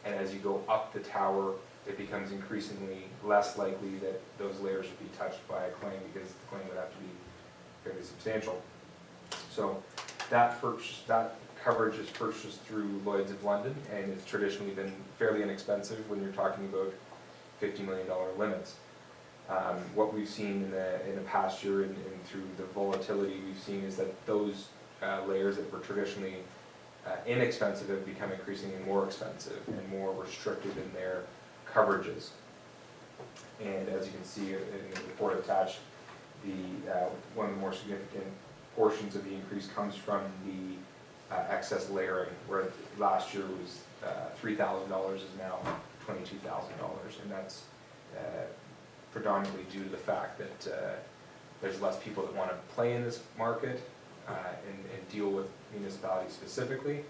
and as you go up the tower, it becomes increasingly less likely that those layers would be touched by a claim, because the claim would have to be fairly substantial. So that coverage is purchased through Lloyd's of London, and it's traditionally been fairly inexpensive when you're talking about $50 million limits. What we've seen in the past year and through the volatility we've seen is that those layers that were traditionally inexpensive have become increasingly more expensive and more restricted in their coverages. And as you can see in the report attached, one of the more significant portions of the increase comes from the excess layering, where last year was $3,000 is now $22,000, and that's predominantly due to the fact that there's less people that want to play in this market and deal with municipalities specifically.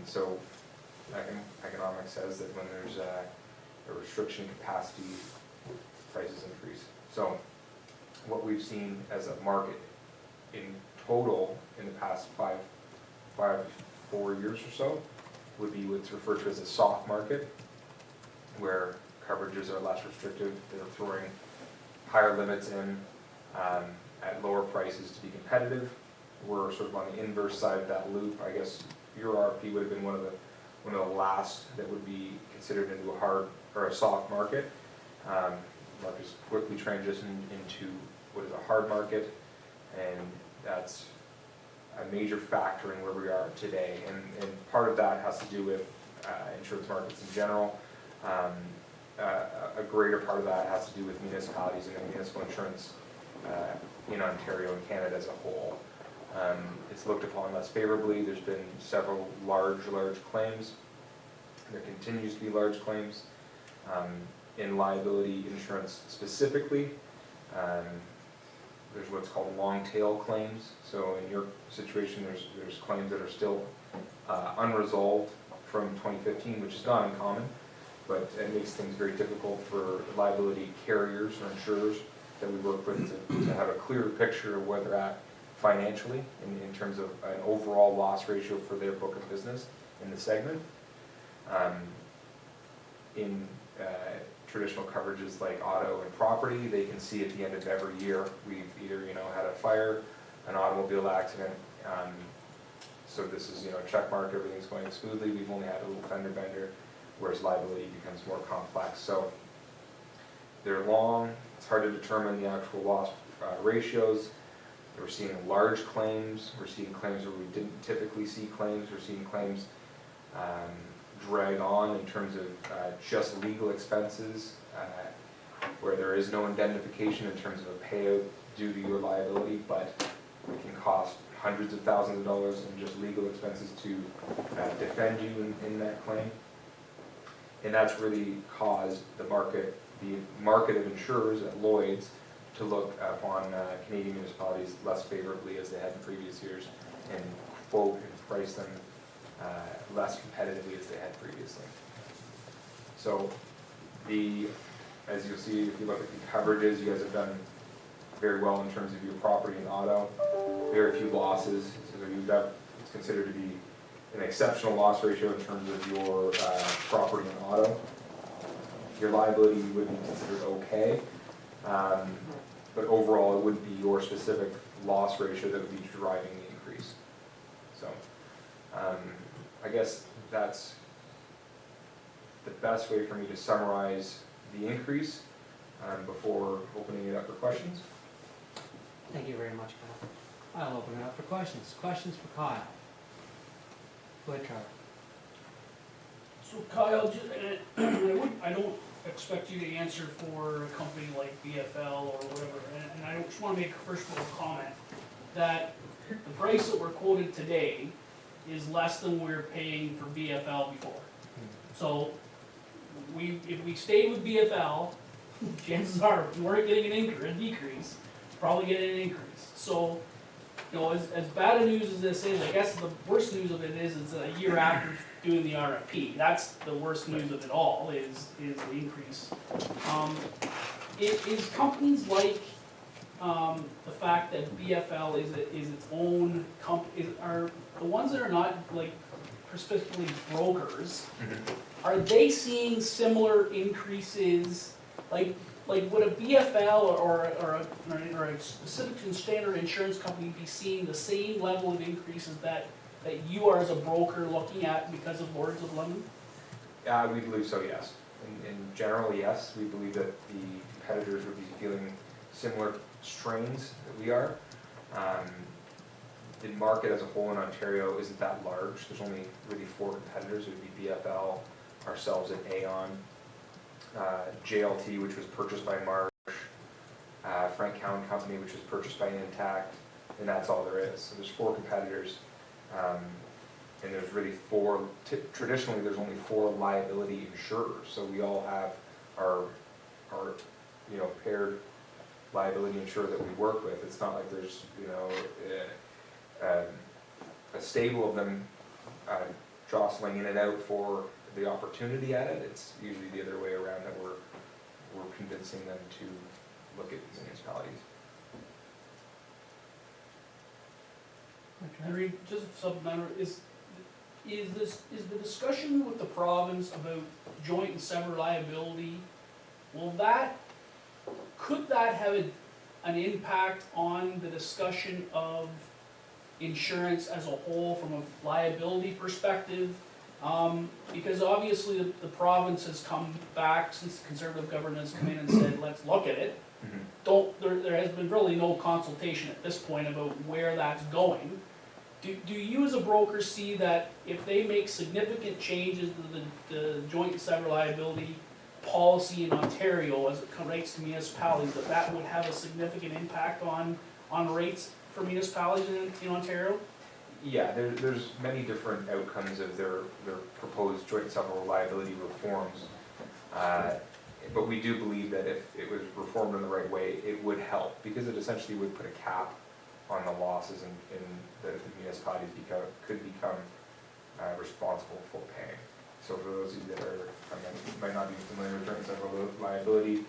So economics says that when there's a restriction in capacity, prices increase. So what we've seen as a market in total in the past 4 years or so would be what's referred to as a soft market, where coverages are less restrictive. They're throwing higher limits in at lower prices to be competitive. We're sort of on the inverse side of that loop. I guess your RFP would have been one of the last that would be considered into a hard or a soft market. Market's quickly transitioned into what is a hard market, and that's a major factor in where we are today. And part of that has to do with insurance markets in general. A greater part of that has to do with municipalities and municipal insurance in Ontario and Canada as a whole. It's looked upon less favorably. There's been several large claims. There continues to be large claims. In liability insurance specifically, there's what's called long tail claims. So in your situation, there's claims that are still unresolved from 2015, which is not uncommon, but it makes things very difficult for liability carriers or insurers that we work with to have a clearer picture of where they're at financially in terms of an overall loss ratio for their book of business in the segment. In traditional coverages like auto and property, they can see at the end of every year, we've either had a fire, an automobile accident, so this is a check mark, everything's going smoothly, we've only had a little fender bender, whereas liability becomes more complex. So they're long, it's hard to determine the actual loss ratios. We're seeing large claims, we're seeing claims where we didn't typically see claims, we're seeing claims drag on in terms of just legal expenses, where there is no indemnification in terms of a payout due to your liability, but it can cost hundreds of thousands of dollars in just legal expenses to defend you in that claim. And that's really caused the market of insurers at Lloyd's to look upon Canadian municipalities less favorably as they had in previous years, and quote and price them less competitively as they had previously. So as you'll see, if you look at the coverages, you guys have done very well in terms of your property and auto. Very few losses, so it's considered to be an exceptional loss ratio in terms of your property and auto. Your liability would be considered okay, but overall it wouldn't be your specific loss ratio that would be driving the increase. So I guess that's the best way for me to summarize the increase before opening it up for questions. Thank you very much, Kyle. I'll open it up for questions. Questions for Kyle? Go ahead, Trevor. So Kyle, I don't expect you to answer for a company like BFL or whatever, and I just want to make a first of all comment that the price that we're quoted today is less than we were paying for BFL before. So if we stayed with BFL, chances are we weren't getting a decrease, probably getting an increase. So, as bad a news as this is, I guess the worst news of it is a year after doing the RFP. That's the worst news of it all, is the increase. Is companies like the fact that BFL is its own company, are the ones that are not like specifically brokers, are they seeing similar increases? Like would a BFL or a specific standard insurance company be seeing the same level of increases that you are as a broker looking at because of Lloyd's of London? We believe so, yes. In general, yes. We believe that the competitors would be feeling similar strains that we are. The market as a whole in Ontario isn't that large. There's only really 4 competitors. It would be BFL, ourselves at Aon, JLT, which was purchased by Marsh, Frank Cowan Company, which was purchased by Intact, and that's all there is. So there's 4 competitors, and there's really 4, traditionally there's only 4 liability insurers, so we all have our paired liability insurer that we work with. It's not like there's a stable of them jostling in and out for the opportunity at it. It's usually the other way around, that we're convincing them to look at municipalities. Henry, just something, is the discussion with the province about joint and several liability, could that have an impact on the discussion of insurance as a whole from a liability perspective. Because obviously the province has come back since the Conservative government has come in and said, let's look at it. There has been really no consultation at this point about where that's going. Do you as a broker see that if they make significant changes to the joint and several liability policy in Ontario as it relates to municipalities, that would have a significant impact on rates for municipalities in Ontario? Yeah, there's many different outcomes of their proposed joint and several liability reforms. But we do believe that if it was reformed in the right way, it would help, because it essentially would put a cap on the losses in that the municipalities could become responsible for paying. So for those of you that might not be familiar with joint and several liability,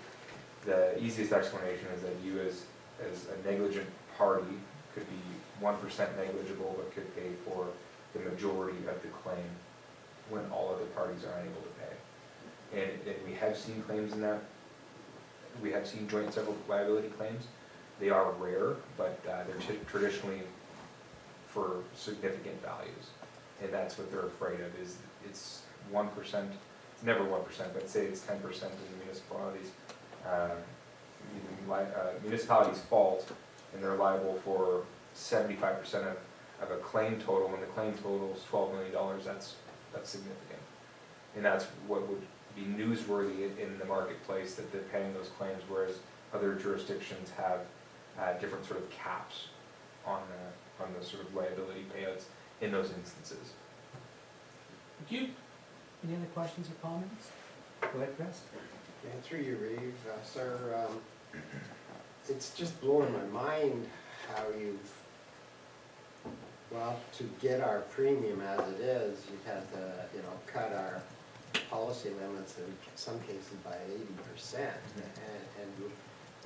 the easiest explanation is that you as a negligent party could be 1% negligible, but could pay for the majority of the claim when all other parties are unable to pay. And we have seen claims in that. We have seen joint and several liability claims. They are rare, but they're traditionally for significant values. And that's what they're afraid of, is it's 1%, it's never 1%, but say it's 10% in the municipalities. Municipalities fault, and they're liable for 75% of a claim total. When the claim total is $12 million, that's significant. And that's what would be newsworthy in the marketplace, that they're paying those claims, whereas other jurisdictions have different sort of caps on the sort of liability payouts in those instances. Thank you. Any other questions or comments? Go ahead, Chris. Yeah, through you, Reeve, sir, it's just blowing my mind how you've, well, to get our premium as it is, you've had to, cut our policy limits in some cases by 80%, and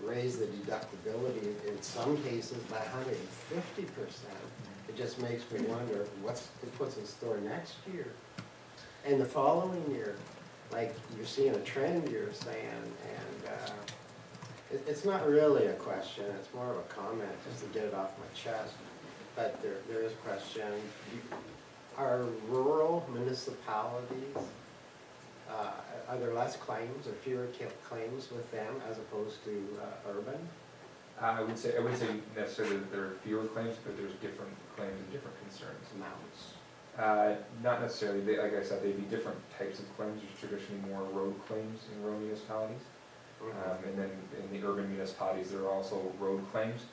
raise the deductibility in some cases by 150%. It just makes me wonder what's in store next year and the following year. Like, you're seeing a trend, you're saying, and it's not really a question, it's more of a comment, just to get it off my chest. But there is a question. Are rural municipalities, are there less claims or fewer claims with them as opposed to urban? I wouldn't say necessarily that there are fewer claims, but there's different claims and different concerns. Amounts? Not necessarily. Like I said, they'd be different types of claims. There's traditionally more road claims in rural municipalities. And then in the urban municipalities, there are also road claims.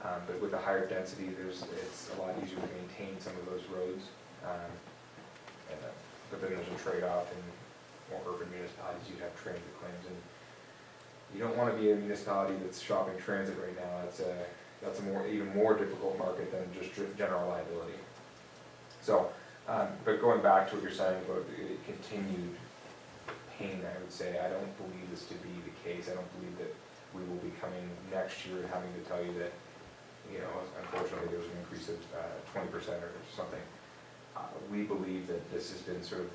But with the higher density, it's a lot easier to maintain some of those roads. But then there's a trade-off. In more urban municipalities, you'd have transit claims, and you don't want to be a municipality that's shopping transit right now. That's a even more difficult market than just general liability. So, but going back to what you're saying about the continued pain, I would say I don't believe this to be the case. I don't believe that we will be coming next year having to tell you that, unfortunately there was an increase of 20% or something. We believe that this has been sort of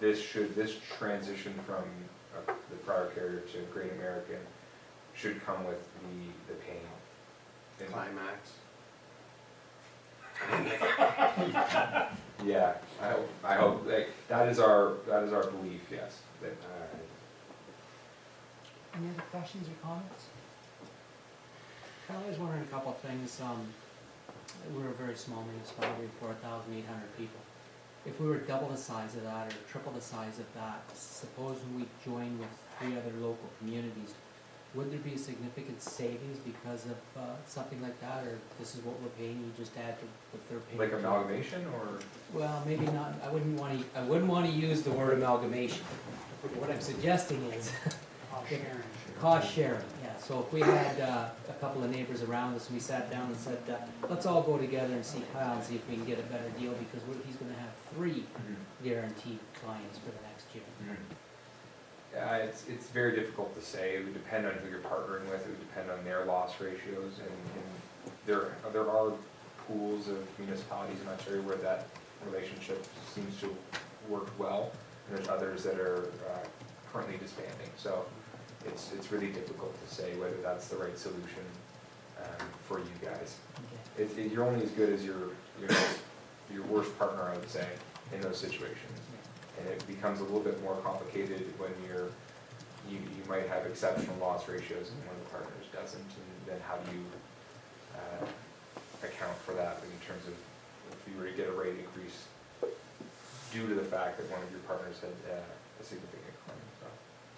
this transition from the prior carrier to Great American should come with the pain. Climax. Yeah, I hope that is our belief. Yes. Any other questions or comments? I was wondering a couple of things. We're a very small municipality, 4,800 people. If we were double the size of that or triple the size of that, suppose we join with 3 other local communities, would there be a significant savings because of something like that, or this is what we're paying, you just add to what they're paying? Like amalgamation, or? Well, maybe not. I wouldn't want to use the word amalgamation. What I'm suggesting is cost sharing. Yeah. So if we had a couple of neighbors around us and we sat down and said, let's all go together and see Kyle and see if we can get a better deal, because he's going to have 3 guaranteed clients for the next year. It's very difficult to say. It would depend on who you're partnering with. It would depend on their loss ratios, and there are pools of municipalities in Ontario where that relationship seems to work well, and there's others that are currently disbanding. So it's really difficult to say whether that's the right solution. for you guys. Okay. You're only as good as your worst partner, I would say, in those situations. And it becomes a little bit more complicated when you might have exceptional loss ratios and one of the partners doesn't, and then how do you account for that in terms of if you were to get a rate increase due to the fact that one of your partners had a significant claim, so.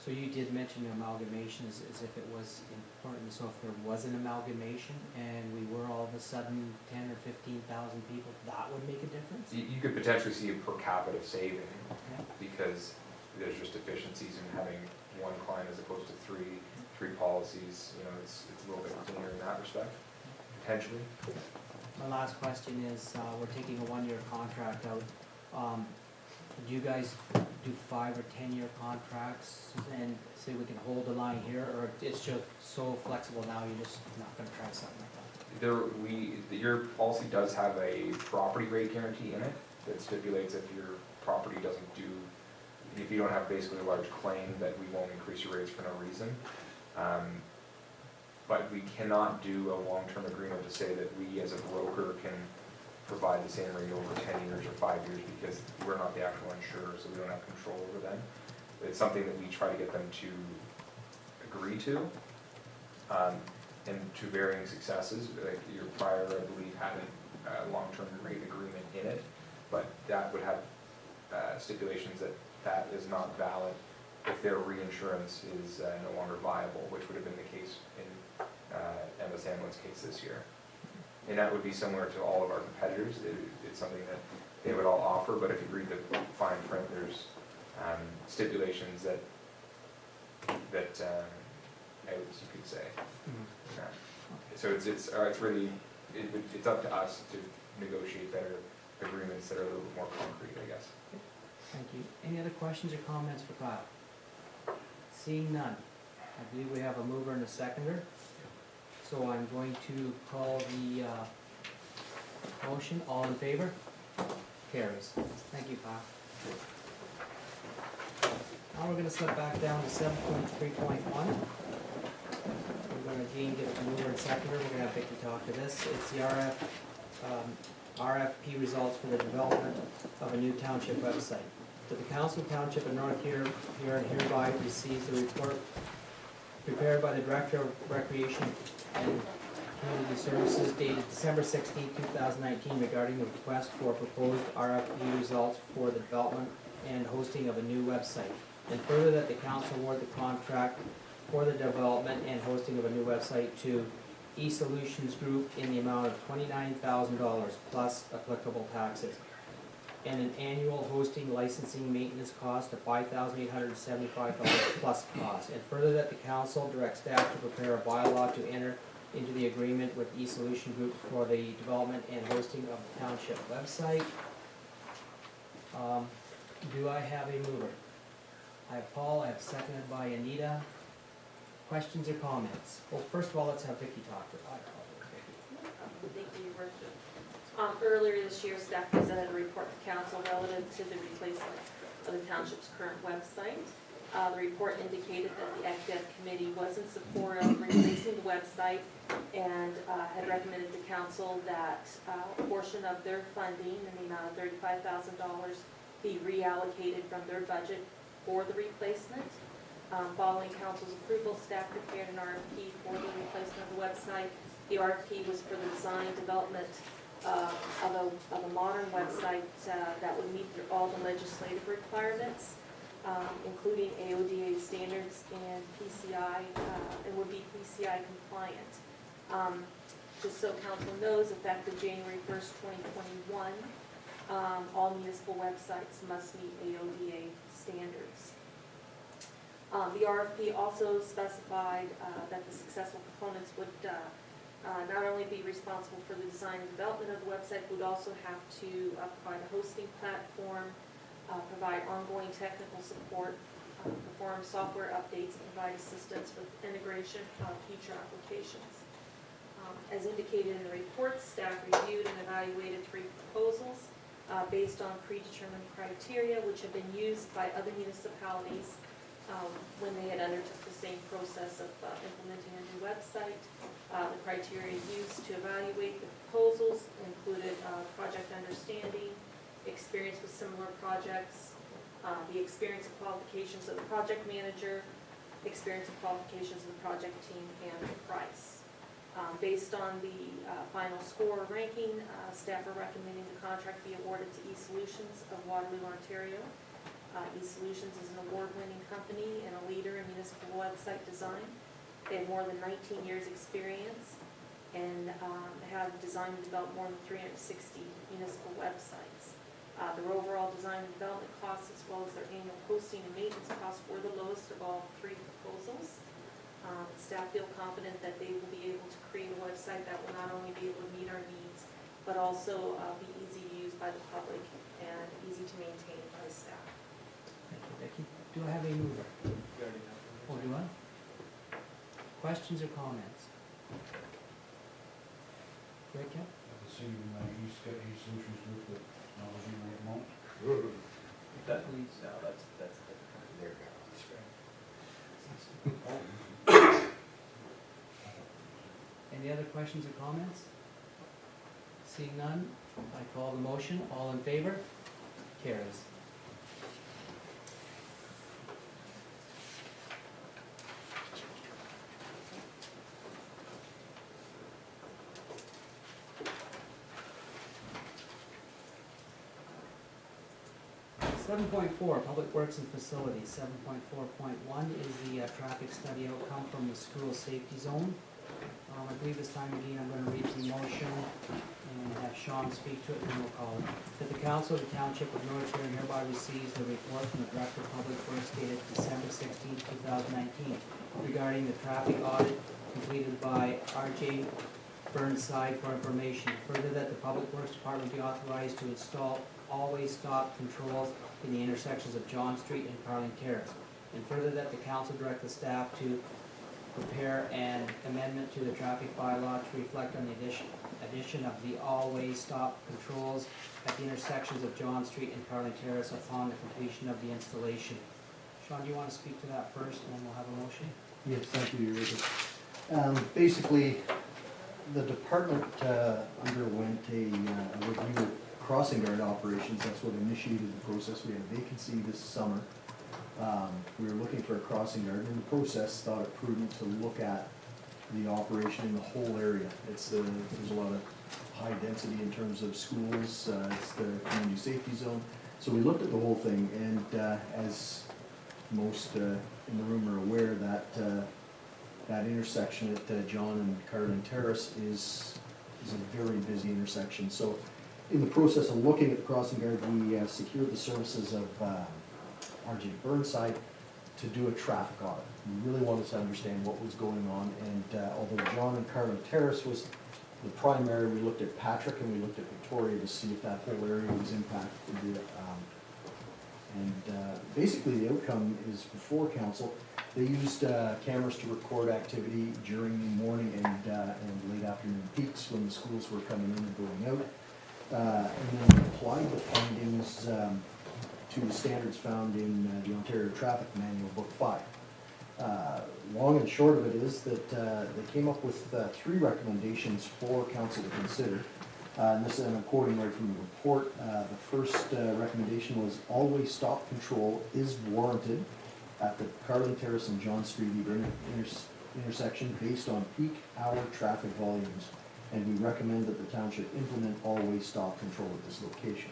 So you did mention amalgamation as if it was important, so if there was an amalgamation and we were all of a sudden 10 or 15,000 people, that would make a difference? You could potentially see a per capita saving Okay. because there's just efficiencies in having one client as opposed to three policies. You know, it's a little bit cleaner in that respect, potentially. My last question is, we're taking a 1-year contract out. Do you guys do 5 or 10-year contracts and say we can hold the line here, or it's just so flexible now you're just not gonna try something like that? Your policy does have a property rate guarantee in it that stipulates if your property doesn't do, if you don't have basically a large claim, that we won't increase your rates for no reason. But we cannot do a long-term agreement to say that we as a broker can provide the same rate over 10 years or 5 years because we're not the actual insurer, so we don't have control over them. It's something that we try to get them to agree to, and to varying successes. Like your prior, I believe, had a long-term rate agreement in it, but that would have stipulations that is not valid if their reinsurance is no longer viable, which would have been the case in Emma Sandlin's case this year. And that would be similar to all of our competitors. It's something that they would all offer, but if you read the fine print, there's stipulations that outs, you could say. So it's really, it's up to us to negotiate better agreements that are a little bit more concrete, I guess. Thank you. Any other questions or comments for Kyle? Seeing none, I believe we have a mover and a seconder. So I'm going to call the motion. All in favor? Carries. Thank you, Kyle. Now we're gonna slip back down to 7.3.1. We're gonna again get a mover and seconder. We're gonna have Vicki talk to this. It's the RFP results for the development of a new township website. That the Council Township of North Huron hereby receives the report prepared by the Director of Recreation and Community Services dated December 16, 2019 regarding the request for proposed RFP results for the development and hosting of a new website. And further that the council award the contract for the development and hosting of a new website to eSolutions Group in the amount of $29,000 plus applicable taxes, and an annual hosting, licensing, maintenance cost of $5,875 plus cost. And further that the council directs staff to prepare a bylaw to enter into the agreement with eSolution Group for the development and hosting of the township website. Do I have a mover? I have Paul, I have seconded by Anita. Questions or comments? Well, first of all, let's have Vicki talk to it. Thank you, Your Worship. Earlier this year, staff presented a report to council relative to the replacement of the township's current website. The report indicated that the ECDF committee was in support of replacing the website and had recommended to council that a portion of their funding in the amount of $35,000 be reallocated from their budget for the replacement. Following council's approval, staff prepared an RFP for the replacement of the website. The RFP was for the design development of a modern website that would meet all the legislative requirements, including AODA standards and PCI, and would be PCI compliant. Just so council knows, effective January 1st, 2021, all municipal websites must meet AODA standards. The RFP also specified that the successful proponents would not only be responsible for the design and development of the website, but would also have to provide a hosting platform, provide ongoing technical support, perform software updates, and provide assistance with integration of future applications. As indicated in the report, staff reviewed and evaluated 3 proposals based on predetermined criteria which have been used by other municipalities when they had undertook the same process of implementing a new website. The criteria used to evaluate the proposals included project understanding, experience with similar projects, the experience and qualifications of the project manager, experience and qualifications of the project team, and the price. Based on the final score ranking, staff are recommending the contract be awarded to eSolutions of Waterloo, Ontario. eSolutions is an award-winning company and a leader in municipal website design. They have more than 19 years' experience and have designed and developed more than 360 municipal websites. Their overall design and development costs, as well as their annual hosting and maintenance costs, were the lowest of all three proposals. Staff feel confident that they will be able to create a website that will not only be able to meet our needs, but also be easy to use by the public and easy to maintain by staff. Thank you, Vicki. Do I have a mover? Oh, do I? Questions or comments? Rick, yeah? I've seen eSolutions group that technology right now. That leads, no, that's There Any other questions or comments? Seeing none, I call the motion. All in favor? Carries. Seven point four, Public Works and Facilities. 7.4.1 is the traffic study outcome from the school safety zone. I believe this time again I'm going to read the motion and have Sean speak to it, and then we'll call it. That the Council of the Township of North Huron hereby receives the report from the Director of Public Works dated December 16, 2019 regarding the traffic audit completed by R.J. Burnside for information. Further, that the Public Works Department be authorized to install always stop controls in the intersections of John Street and Carling Terrace. And further, that the council direct the staff to prepare an amendment to the traffic bylaw to reflect on the addition of the always stop controls at the intersections of John Street and Carling Terrace upon the completion of the installation. Sean, do you want to speak to that first, and then we'll have a motion? Yes, thank you, Eureka. Basically, the department underwent a review of crossing guard operations. That's what initiated the process. We had a vacancy this summer. We were looking for a crossing guard. In the process, thought it prudent to look at the operation in the whole area. There's a lot of high density in terms of schools. It's the community safety zone. So we looked at the whole thing, and as most in the room are aware, that intersection at John and Carling Terrace is a very busy intersection. So in the process of looking at the crossing guard, we secured the services of R.J. Burnside to do a traffic audit. We really wanted to understand what was going on, and although John and Carling Terrace was the primary, we looked at Patrick and we looked at Victoria to see if that whole area was impacted. Basically the outcome is before council. They used cameras to record activity during the morning and late afternoon peaks when the schools were coming in and going out, and then applied the findings to the standards found in the Ontario Traffic Manual, Book 5. Long and short of it is that they came up with 3 recommendations for council to consider. And this, and I'm quoting right from the report. The first recommendation was always stop control is warranted at the Carling Terrace and John Street intersection based on peak hour traffic volumes, and we recommend that the township implement always stop control at this location.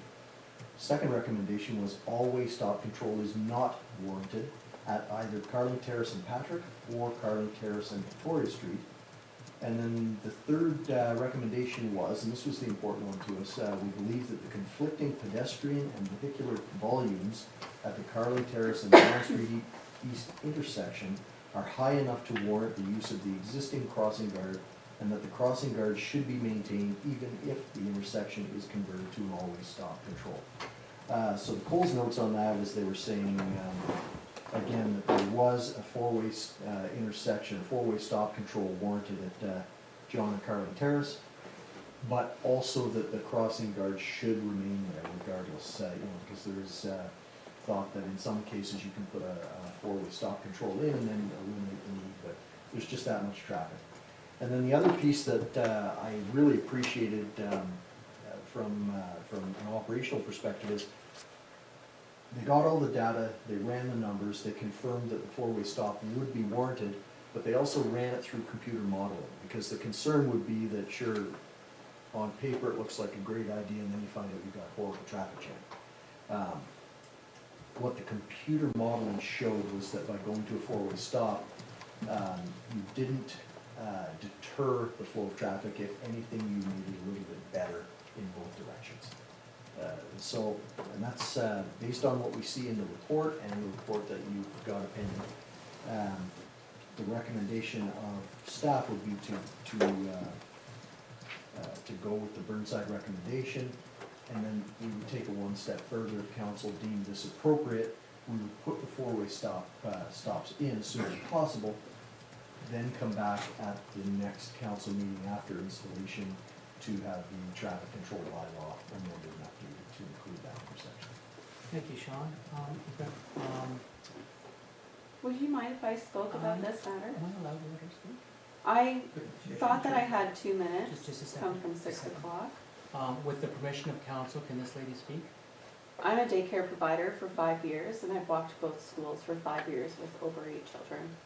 Second recommendation was always stop control is not warranted at either Carling Terrace and Patrick or Carling Terrace and Victoria Street. And then the third recommendation was, and this was the important one to us, we believe that the conflicting pedestrian and vehicular volumes at the Carling Terrace and John Street East intersection are high enough to warrant the use of the existing crossing guard, and that the crossing guard should be maintained even if the intersection is converted to an always stop control. So the Coles notes on that is they were saying, again, that there was a four-way intersection, four-way stop control warranted at John and Carling Terrace, but also that the crossing guard should remain there regardless, because there's thought that in some cases you can put a four-way stop control in and then eliminate the need, but there's just that much traffic. And then the other piece that I really appreciated from an operational perspective is they got all the data, they ran the numbers, they confirmed that the four-way stop would be warranted, but they also ran it through computer modeling, because the concern would be that, sure, on paper it looks like a great idea, and then you find out you've got horrible traffic jam. What the computer modeling showed was that by going to a four-way stop, you didn't deter the flow of traffic. If anything, you made it a little bit better in both directions. And that's based on what we see in the report and the report that you've got pending. The recommendation of staff would be to go with the Burnside recommendation, and then we would take it one step further. If council deemed this appropriate, we would put the four-way stops in as soon as possible, then come back at the next council meeting after installation to have the traffic control bylaw amended and updated to include that intersection. Thank you, Sean. Would you mind if I spoke about this matter? Am I allowed to let her speak? I thought that I had 2 minutes, Just a second. come from 6 o'clock. With the permission of council, can this lady speak? I'm a daycare provider for 5 years, and I've walked both schools for 5 years with over 8 children.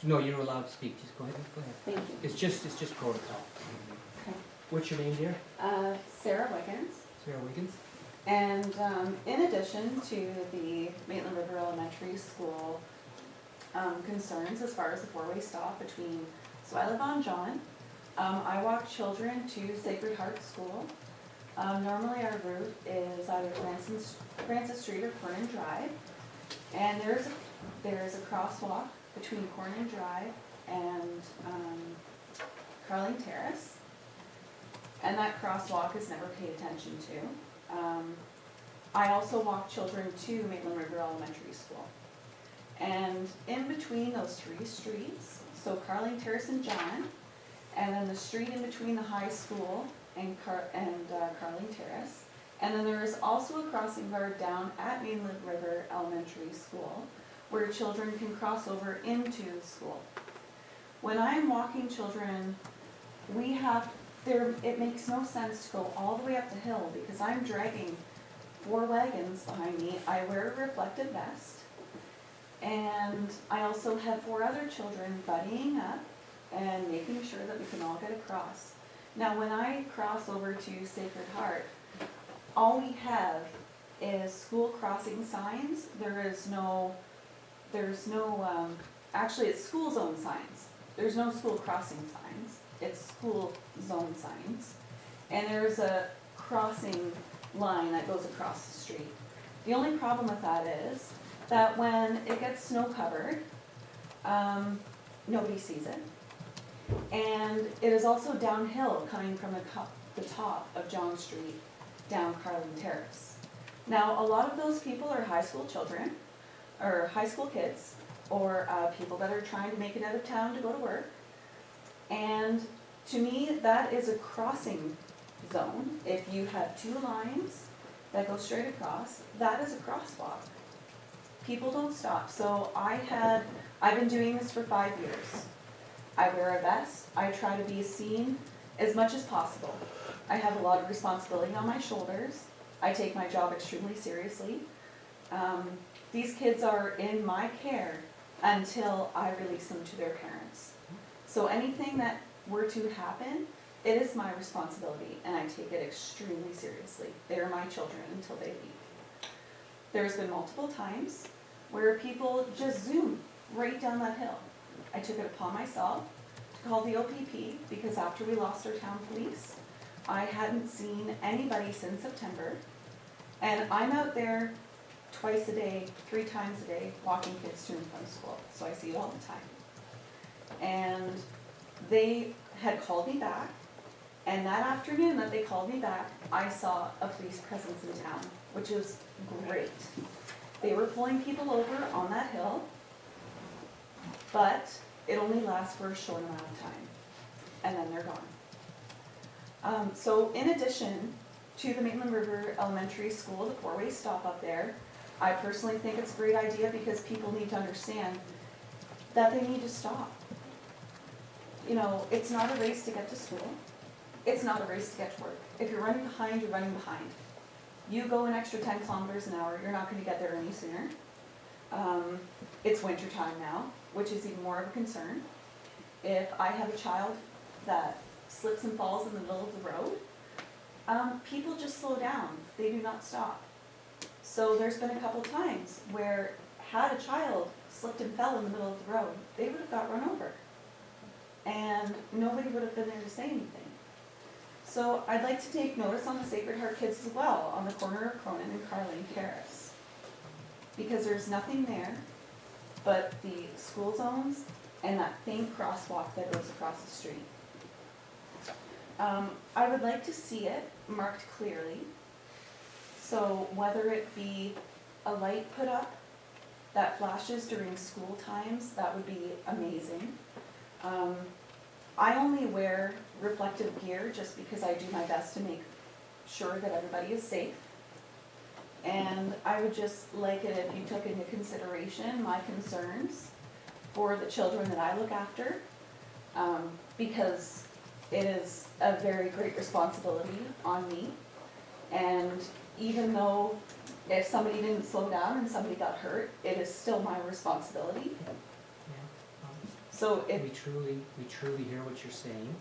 No, you're allowed to speak, just go ahead, go ahead. Thank you. It's just protocol. Okay. What's your name, dear? Sarah Wiggins. Sarah Wiggins? And in addition to the Maitland River Elementary School concerns as far as the four-way stop between, so I live on John. I walk children to Sacred Heart School. Normally our route is either Francis Street or Corning Drive. And there's a crosswalk between Corning Drive and Carling Terrace. And that crosswalk is never paid attention to. I also walk children to Maitland River Elementary School. And in between those 3 streets, so Carling Terrace and John, and then the street in between the high school and Carling Terrace, and then there is also a crossing guard down at Maitland River Elementary School where children can cross over into the school. When I'm walking children, it makes no sense to go all the way up the hill because I'm dragging 4 wagons behind me. I wear a reflective vest, and I also have 4 other children buddying up and making sure that we can all get across. Now, when I cross over to Sacred Heart, all we have is school crossing signs. Actually it's school zone signs. There's no school crossing signs. It's school zone signs. And there's a crossing line that goes across the street. The only problem with that is that when it gets snow covered, nobody sees it. And it is also downhill coming from the top of John Street down Carling Terrace. Now, a lot of those people are high school children, or high school kids, or people that are trying to make it out of town to go to work. And to me, that is a crossing zone. If you have 2 lines that go straight across, that is a crosswalk. People don't stop. So I've been doing this for 5 years. I wear a vest. I try to be seen as much as possible. I have a lot of responsibility on my shoulders. I take my job extremely seriously. These kids are in my care until I release them to their parents. So anything that were to happen, it is my responsibility, and I take it extremely seriously. They are my children until they leave. There's been multiple times where people just zoom right down that hill. I took it upon myself to call the OPP because after we lost our town police, I hadn't seen anybody since September. And I'm out there twice a day, 3 times a day, walking kids to and from school. So I see it all the time. And they had called me back. And that afternoon that they called me back, I saw a police presence in town, which was great. They were pulling people over on that hill, but it only lasts for a short amount of time, and then they're gone. So in addition to the Maitland River Elementary School, the 4-way stop up there, I personally think it's a great idea because people need to understand that they need to stop. You know, it's not a race to get to school. It's not a race to get to work. If you're running behind, you're running behind. You go an extra 10 kilometers an hour, you're not gonna get there any sooner. It's winter time now, which is even more of a concern. If I have a child that slips and falls in the middle of the road, people just slow down, they do not stop. So there's been a couple times where had a child slipped and fell in the middle of the road, they would have got run over. And nobody would have been there to say anything. So I'd like to take notice on the Sacred Heart Kids as well, on the corner of Cronin and Carling Terrace. Because there's nothing there but the school zones and that faint crosswalk that goes across the street. I would like to see it marked clearly. So whether it be a light put up that flashes during school times, that would be amazing. I only wear reflective gear just because I do my best to make sure that everybody is safe. And I would just like it if you took into consideration my concerns for the children that I look after, because it is a very great responsibility on me. And even though if somebody didn't slow down and somebody got hurt, it is still my responsibility. So We truly hear what you're saying,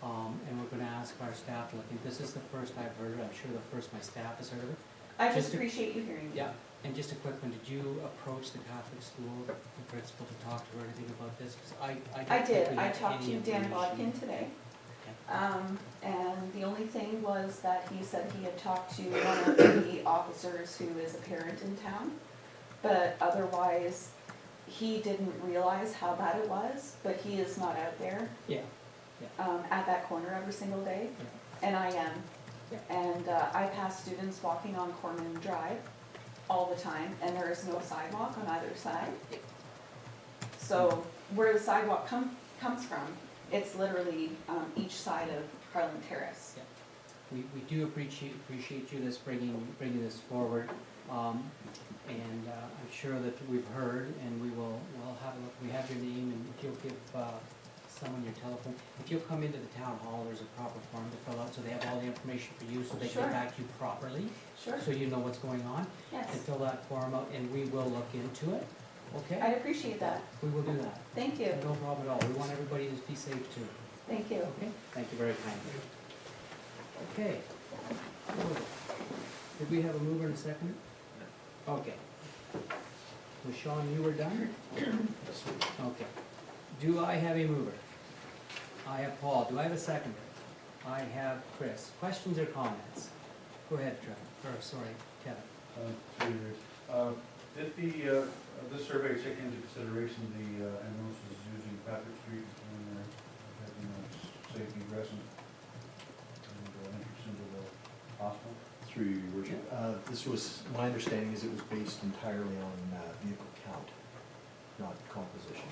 and we're gonna ask our staff to look, and this is the first I've heard of it, I'm sure the first my staff has heard of it. I just Just to- appreciate you hearing me. Yeah, and just a quick one, did you approach the Catholic school, the principal, to talk to her anything about this? 'Cause I I don't think did, we I have talked any to Dan information. Bodkin today. And the only thing was that he said he had talked to one of the officers who is a parent in town. But otherwise, he didn't realize how bad it was, but he is not out there, Yeah, at that corner every single day, and I am. Yeah. And, I pass students walking on Corman Drive all the time, and there is no sidewalk on either side. So where the sidewalk comes from, it's literally, each side of Carlin Terrace. we do appreciate you this bringing this forward, and I'm sure that we've heard, and we'll have a look, we have your name, and if you'll give someone your telephone, if you'll come into the town hall, there's a proper form to fill out, so they have all the information for you, so they can Sure. get back to you properly, Sure, so you know what's going on, yes, and fill that form out, and we will look into it, okay? I'd appreciate that, We will do that, thank you, no problem at all, we want everybody to be safe too, thank you. okay? Thank you very kindly. Okay. Did we have a mover and a second? Okay. Was Sean, you were done? Okay. Do I have a mover? I have Paul. Do I have a seconder? I have Chris. Questions or comments? Go ahead, Trevor, or sorry, Kevin. Did this survey take into consideration the ambulances using Patrick Street when they're having safe egress and entrance into the hospital? Through your worship. This was, my understanding is it was based entirely on vehicle count, not composition.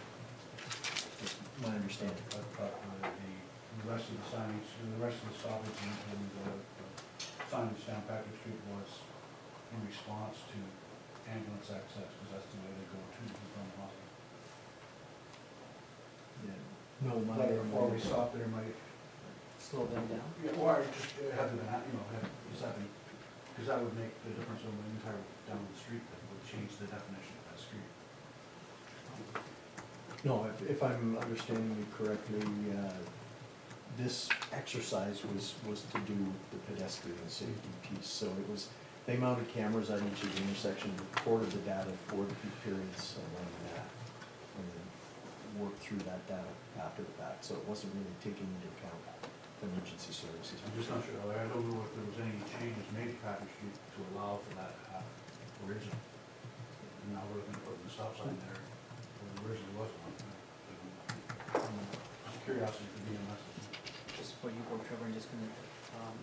That's my understanding. But the rest of the signage, the rest of the stoppage and signage down Patrick Street was in response to ambulance access, because that's the way they go to and from the hospital. Yeah. No, my. Like before we stopped there, might, Slow them down. yeah, or just have them, because that would make the difference on the entire down the street, that would change the definition of that street. No, if I'm understanding you correctly, this exercise was to do the pedestrian safety piece. So it was, they mounted cameras at each of the intersections, recorded the data for the peak periods, and then worked through that data after the fact. So it wasn't really taking into account emergency services. I'm just not sure, I don't know if there was any changes made to Patrick Street to allow for that to happen originally. And now we're gonna put the stop sign there, where there originally was one. Just curiosity for BMS. Just before you go, Trevor, I'm just gonna,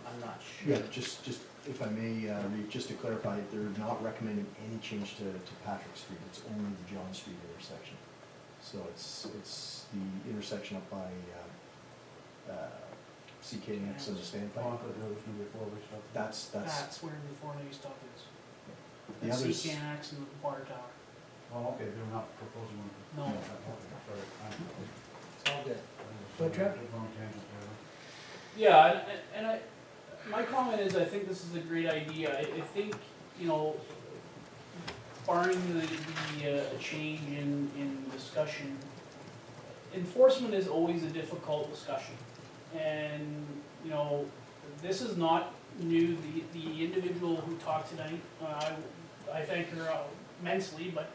I'm not sure. Yeah, just if I may, read, just to clarify, they're not recommending any change to Patrick Street. It's only the John Street intersection. So it's the intersection up by CKX and the standpipe. Oh, I thought there was gonna be a four-way stop. That's That's where the 4-way stop is. The at others, Seacanax and the water tower. Oh, okay, they're not proposing one. No. Okay, sorry. It's all good. Go Trev? Wrong tangent there. Yeah, and my comment is, I think this is a great idea. I think, you know, barring the change in discussion, enforcement is always a difficult discussion. And, you know, this is not new. The individual who talked tonight, I thank her immensely, but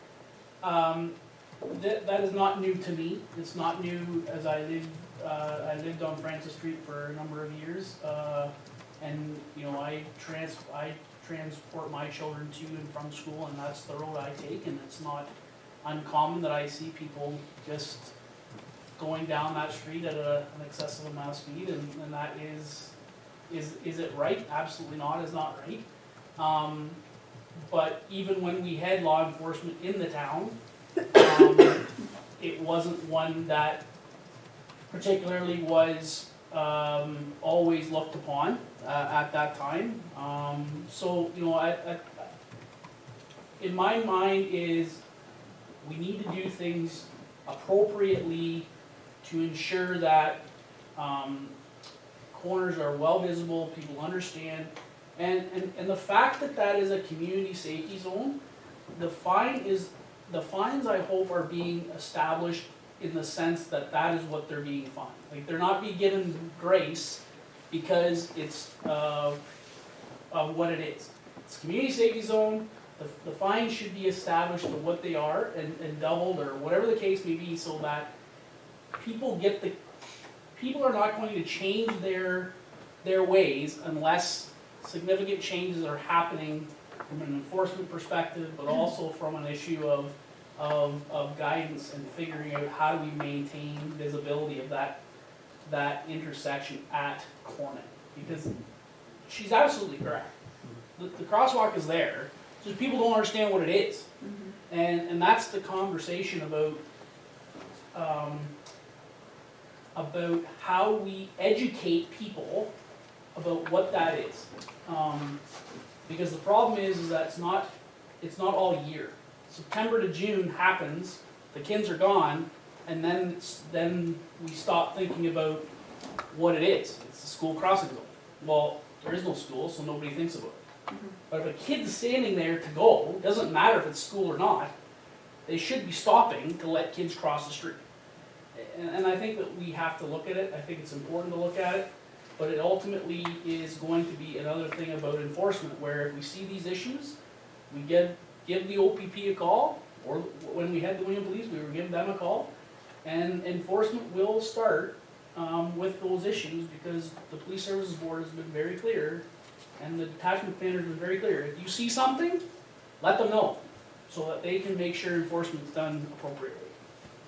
that is not new to me. It's not new, as I lived on Francis Street for a number of years, and you know I transport my children to and from school, and that's the road I take, and it's not uncommon that I see people just going down that street at an excessive amount of speed, and that is it right? Absolutely not, is not right. But even when we had law enforcement in the town, it wasn't one that particularly was always looked upon at that time. So, you know, in my mind is we need to do things appropriately to ensure that corners are well visible, people understand. And the fact that that is a community safety zone, the fines I hope are being established in the sense that that is what they're being fined. Like they're not being given grace because it's of what it is. It's a community safety zone, the fines should be established to what they are and doubled or whatever the case may be so that people are not going to change their ways unless significant changes are happening from an enforcement perspective, but also from an issue of guidance and figuring out how do we maintain visibility of that intersection at Cornet. Because she's absolutely correct. The crosswalk is there, just people don't understand what it is. And that's the conversation about how we educate people about what that is. Because the problem is that it's not all year. September to June happens, the kids are gone, and then we stop thinking about what it is. It's the school crossing zone. Well, there is no school, so nobody thinks about it. But if a kid's standing there to go, it doesn't matter if it's school or not, they should be stopping to let kids cross the street. And I think that we have to look at it. I think it's important to look at it. But it ultimately is going to be another thing about enforcement, where if we see these issues, we give the OPP a call, or when we had the William Police, we were giving them a call, and enforcement will start with those issues because the Police Services Board has been very clear, and the detachment commander has been very clear. If you see something, let them know, so that they can make sure enforcement's done appropriately.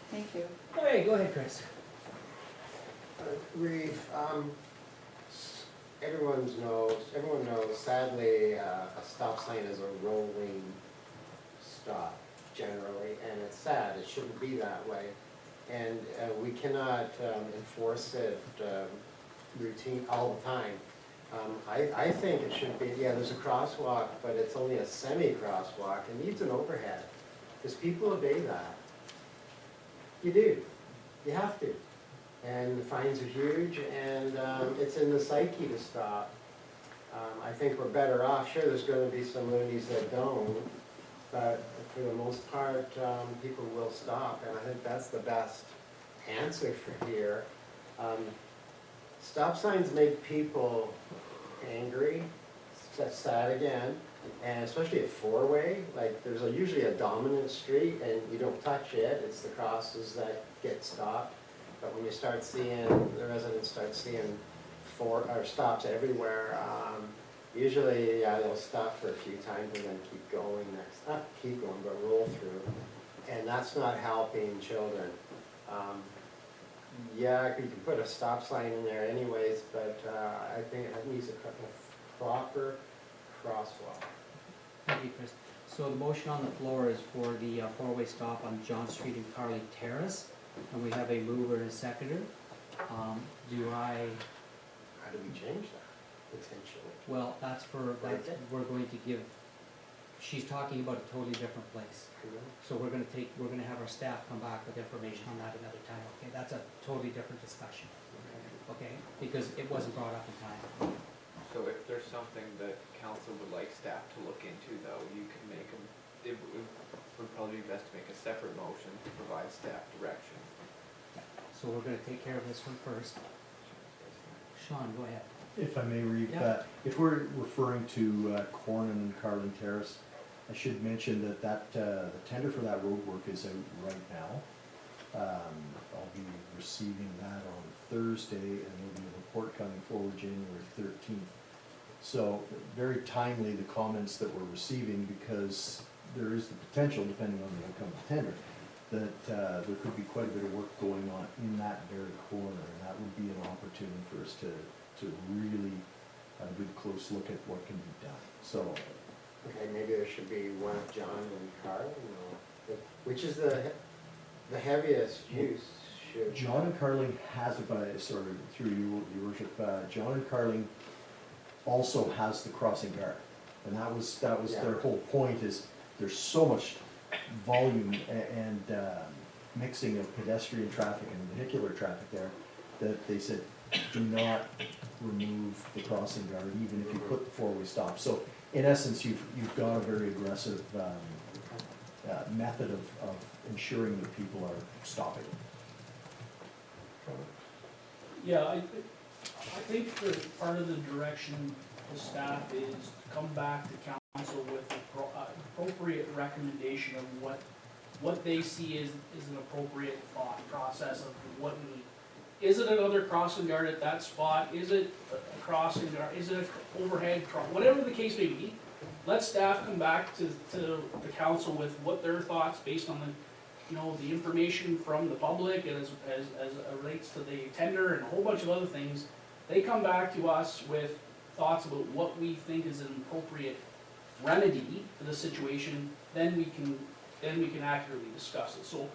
Thank you. Hey, go ahead, Chris. Everyone knows, sadly, a stop sign is a rolling stop generally, and it's sad, it shouldn't be that way. And we cannot enforce it routine all the time. I think it should be, yeah, there's a crosswalk, but it's only a semi-crosswalk, and needs an overhead, because people obey that. You do, you have to. And the fines are huge, and it's in the psyche to stop. I think we're better off. Sure, there's going to be some loonies that don't, but for the most part, people will stop, and I think that's the best answer for here. Stop signs make people angry. That's sad again, and especially a four-way. Like there's usually a dominant street, and you don't touch it. It's the crosses that get stopped. But when you start seeing, the residents start seeing stops everywhere, usually, yeah, they'll stop for a few times and then keep going not keep going, but roll through. And that's not helping children. Yeah, you can put a stop sign in there anyways, but I think it needs a proper crosswalk. Thank you, Chris. So the motion on the floor is for the four-way stop on John Street and Carly Terrace. And we have a mover and a seconder. How do we change that, potentially? Well, we're going to give she's talking about a totally different place. So we're gonna have our staff come back with information on that another time, okay? That's a totally different discussion, okay? Because it wasn't brought up in time. So if there's something that council would like staff to look into though, you can make them, it would probably be best to make a separate motion to provide staff direction. So we're gonna take care of this one first. Sean, go ahead. If I may, Reeve, Yeah. if we're referring to Cornyn and Carlin Terrace, I should mention that the tender for that road work is out right now. I'll be receiving that on Thursday, and there'll be a report coming forward January 13th. So very timely, the comments that we're receiving, because there is the potential, depending on the outcome of the tender, that there could be quite a bit of work going on in that very corner, and that would be an opportunity for us to really have a good close look at what can be done. So, Okay, maybe there should be one of John and Carlin, or, which is the heaviest use? Should John and Carling has, sorry, through you, your worship, John and Carling also has the crossing guard. And that was Yeah. their whole point, is there's so much volume and mixing of pedestrian traffic and vehicular traffic there, that they said, do not remove the crossing guard, even if you put the four-way stop. So in essence, you've got a very aggressive method of ensuring that people are stopping. Yeah, I think that part of the direction to staff is to come back to council with appropriate recommendation of what they see is an appropriate thought process of what we, is it another crossing guard at that spot? Is it a crossing guard? Is it an overhead whatever the case may be, let staff come back to the council with what their thoughts based on the information from the public and as it relates to the tender and a whole bunch of other things. They come back to us with thoughts about what we think is an appropriate remedy for the situation, then we can accurately discuss it. So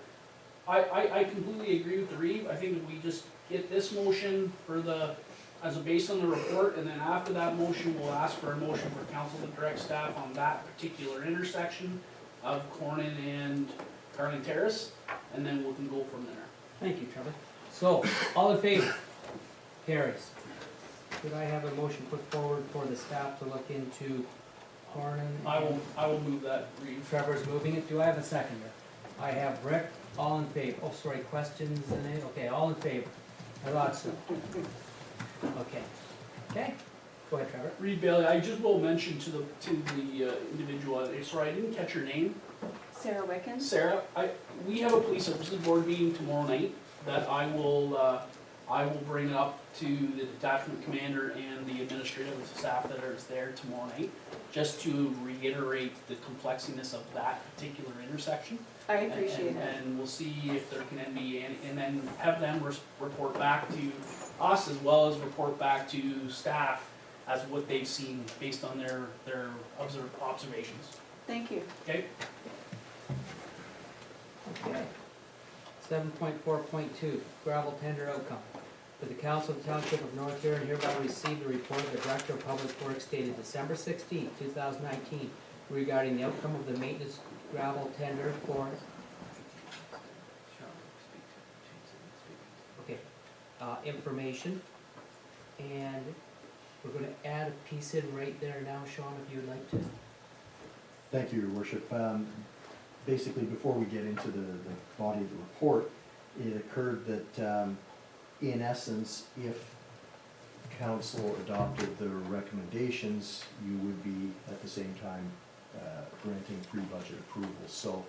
I completely agree with the Reeve. I think if we just get this motion as a base on the report, and then after that motion, we'll ask for a motion for council to direct staff on that particular intersection of Cornyn and Carling Terrace, and then we can go from there. Thank you, Trevor. So, all in favor? Carries. Could I have a motion put forward for the staff to look into Cornyn? I will move that, Reeve. Trevor's moving it. Do I have a seconder? I have Rick. All in favor? Oh, sorry, questions and any? Okay, all in favor? I thought so. Okay. Okay. Go ahead, Trevor. Reeve Bailey, I just will mention to the individual, sorry, I didn't catch your name. Sarah Wickens? Sarah, we have a police services board meeting tomorrow night that I will bring up to the detachment commander and the administrative staff that are there tomorrow night, just to reiterate the complexiness of that particular intersection. I appreciate it. And we'll see if there can be, and then have them report back to us as well as report back to staff as what they've seen based on their observations. Thank you. Okay? Okay. 7.4.2, gravel tender outcome. For the Council of the Township of North Huron hereby receive the report of the Director of Public Works dated December 16, 2019, regarding the outcome of the maintenance gravel tender for information. And we're going to add a piece in right there now, Sean, if you would like to. Thank you, Your Worship. Basically, before we get into the body of the report, it occurred that, in essence, if council adopted the recommendations, you would be at the same time granting pre-budget approval. So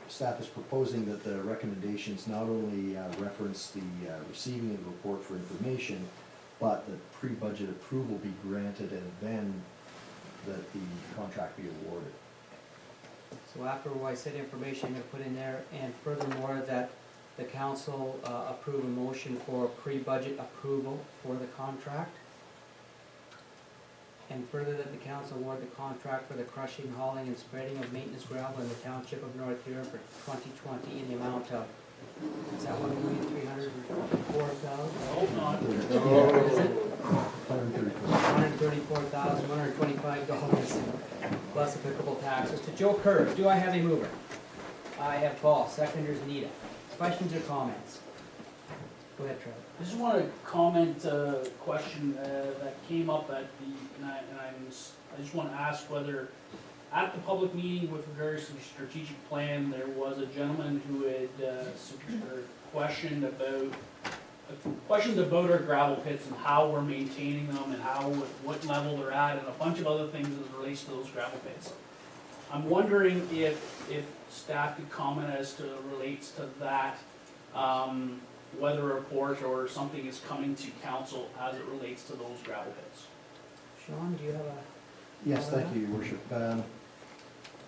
staff is proposing that the recommendations not only reference the receiving of the report for information, but that pre-budget approval be granted and then that the contract be awarded. So after I said information, I'm going to put in there, and furthermore, that the council approve a motion for pre-budget approval for the contract. And further, that the council award the contract for the crushing, hauling, and spreading of maintenance gravel in the township of North Huron for 2020 in the amount of, is that $1,304,000? Hope not. Is it? $134,125. plus applicable taxes to Joe Kerr. Do I have a mover? I have Paul, seconders Nita. Questions or comments? Go ahead, Trevor. I just want to comment, question, that came up at the, I just want to ask whether, at the public meeting with regards to the strategic plan, there was a gentleman who had, questioned about our gravel pits and how we're maintaining them and how, what level they're at, and a bunch of other things as it relates to those gravel pits. I'm wondering if staff could comment as to, relates to that, whether a report or something is coming to council as it relates to those gravel pits. Sean, do you have a? Yes, thank you, Your Worship.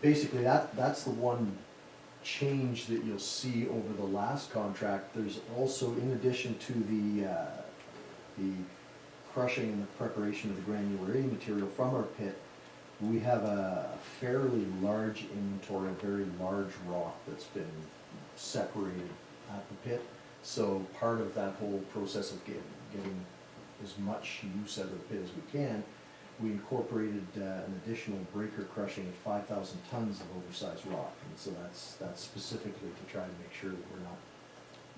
Basically, that's the one change that you'll see over the last contract. There's also, in addition to the crushing and the preparation of the granular A material from our pit, we have a fairly large inventory of very large rock that's been separated at the pit. So part of that whole process of getting as much use out of the pit as we can, we incorporated an additional breaker crushing of 5,000 tons of oversized rock. And so that's specifically to try to make sure that we're not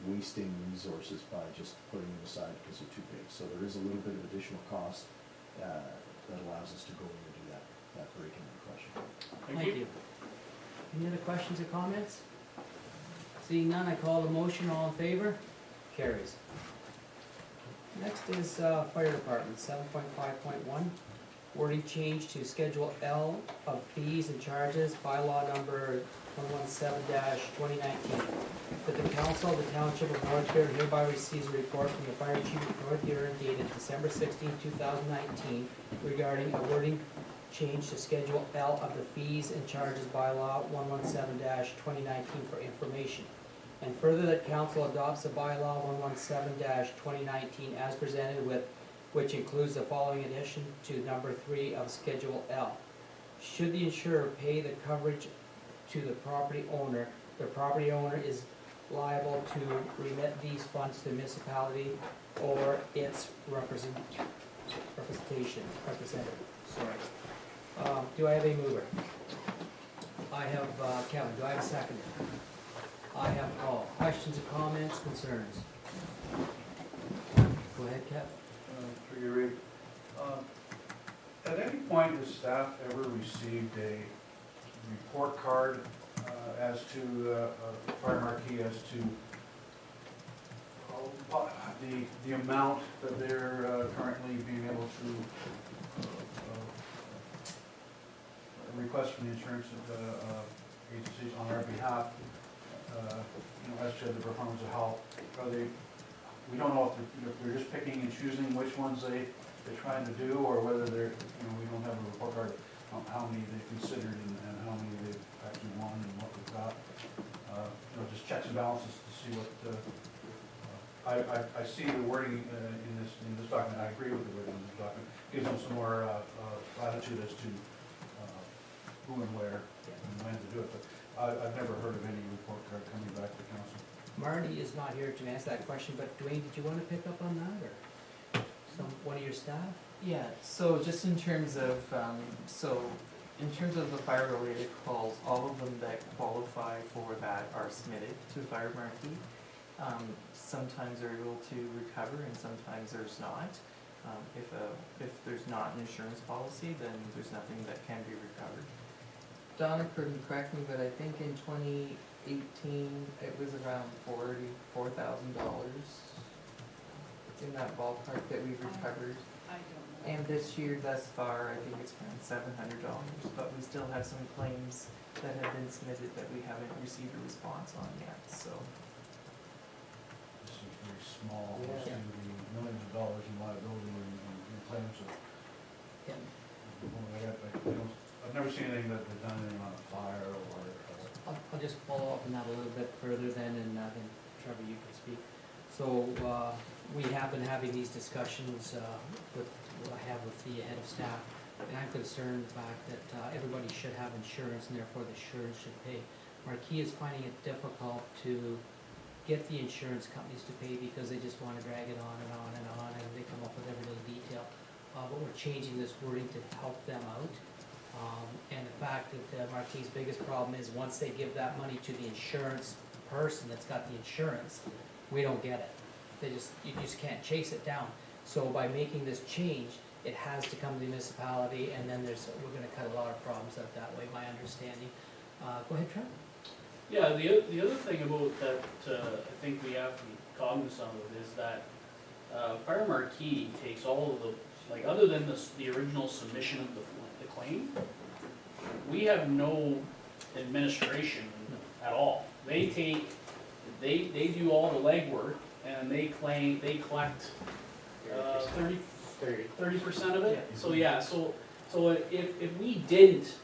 wasting resources by just putting them aside because they're too big. So there is a little bit of additional cost that allows us to go in and do that breaking and crushing. Thank you. Any other questions or comments? Seeing none, I call the motion. All in favor? Carries. Next is Fire Department, 7.5.1. Wording change to Schedule L of fees and charges, bylaw number 117-2019. That the council of the Township of North Huron hereby receives a report from the Fire Chief of North Huron dated December 16, 2019 regarding a wording change to Schedule L of the fees and charges bylaw 117-2019 for information. And further, that council adopts the bylaw 117-2019 as presented with, which includes the following addition to number 3 of Schedule L. Should the insurer pay the coverage to the property owner is liable to remit these funds to the municipality or its representative. Sorry. Do I have a mover? I have Kevin. Do I have a seconder? I have Paul. Questions or comments, concerns? Go ahead, Kev. Through your read. At any point, has staff ever received a report card as to Fire Marquee as to the amount that they're currently being able to request from the insurance agencies on our behalf, as to the performance of health? We don't know if they're just picking and choosing which ones they're trying to do, or whether they're, we don't have a report card on how many they've considered and how many they've actually won and what we've got. Just checks and balances to see what, I see the wording in this document. I agree with the wording in this document. Gives them some more latitude as to who and where and when to do it. But I've never heard of any report card coming back to council. Marty is not here to answer that question, but Dwayne, did you want to pick up on that, or one of your staff? Yeah, so just in terms of, in terms of the fire-related calls, all of them that qualify for that are submitted to Fire Marquee. Sometimes they're able to recover and sometimes there's not. If there's not an insurance policy, then there's nothing that can be recovered. Donna couldn't correct me, but I think in 2018, it was around $44,000. It's in that ballpark that we've recovered. I don't know. And this year thus far, I think it's around $700, but we still have some claims that have been submitted that we haven't received a response on yet, so. This is very small, Yeah. it's going to be millions of dollars in liability and claims of. Yeah. I've never seen anything that they've done anything on a fire or. I'll just follow up on that a little bit further then, and then Trevor, you can speak. So, we have been having these discussions with what I have with the head of staff, and I'm concerned the fact that everybody should have insurance and therefore the insurance should pay. Marquee is finding it difficult to get the insurance companies to pay because they just want to drag it on and on and on, and they come up with every little detail. But we're changing this wording to help them out. And the fact that Marquis' biggest problem is once they give that money to the insurance person that's got the insurance, we don't get it. You just can't chase it down. So by making this change, it has to come to the municipality, and then we're gonna cut a lot of problems out that way, my understanding. Go ahead, Trent. Yeah, the other thing about that, I think we have to be cognizant of is that, Fire Marquis takes all of the, like, other than the original submission of the claim, we have no administration at all. They do all the legwork, and they collect, 30% of it? So, yeah, so if we didn't,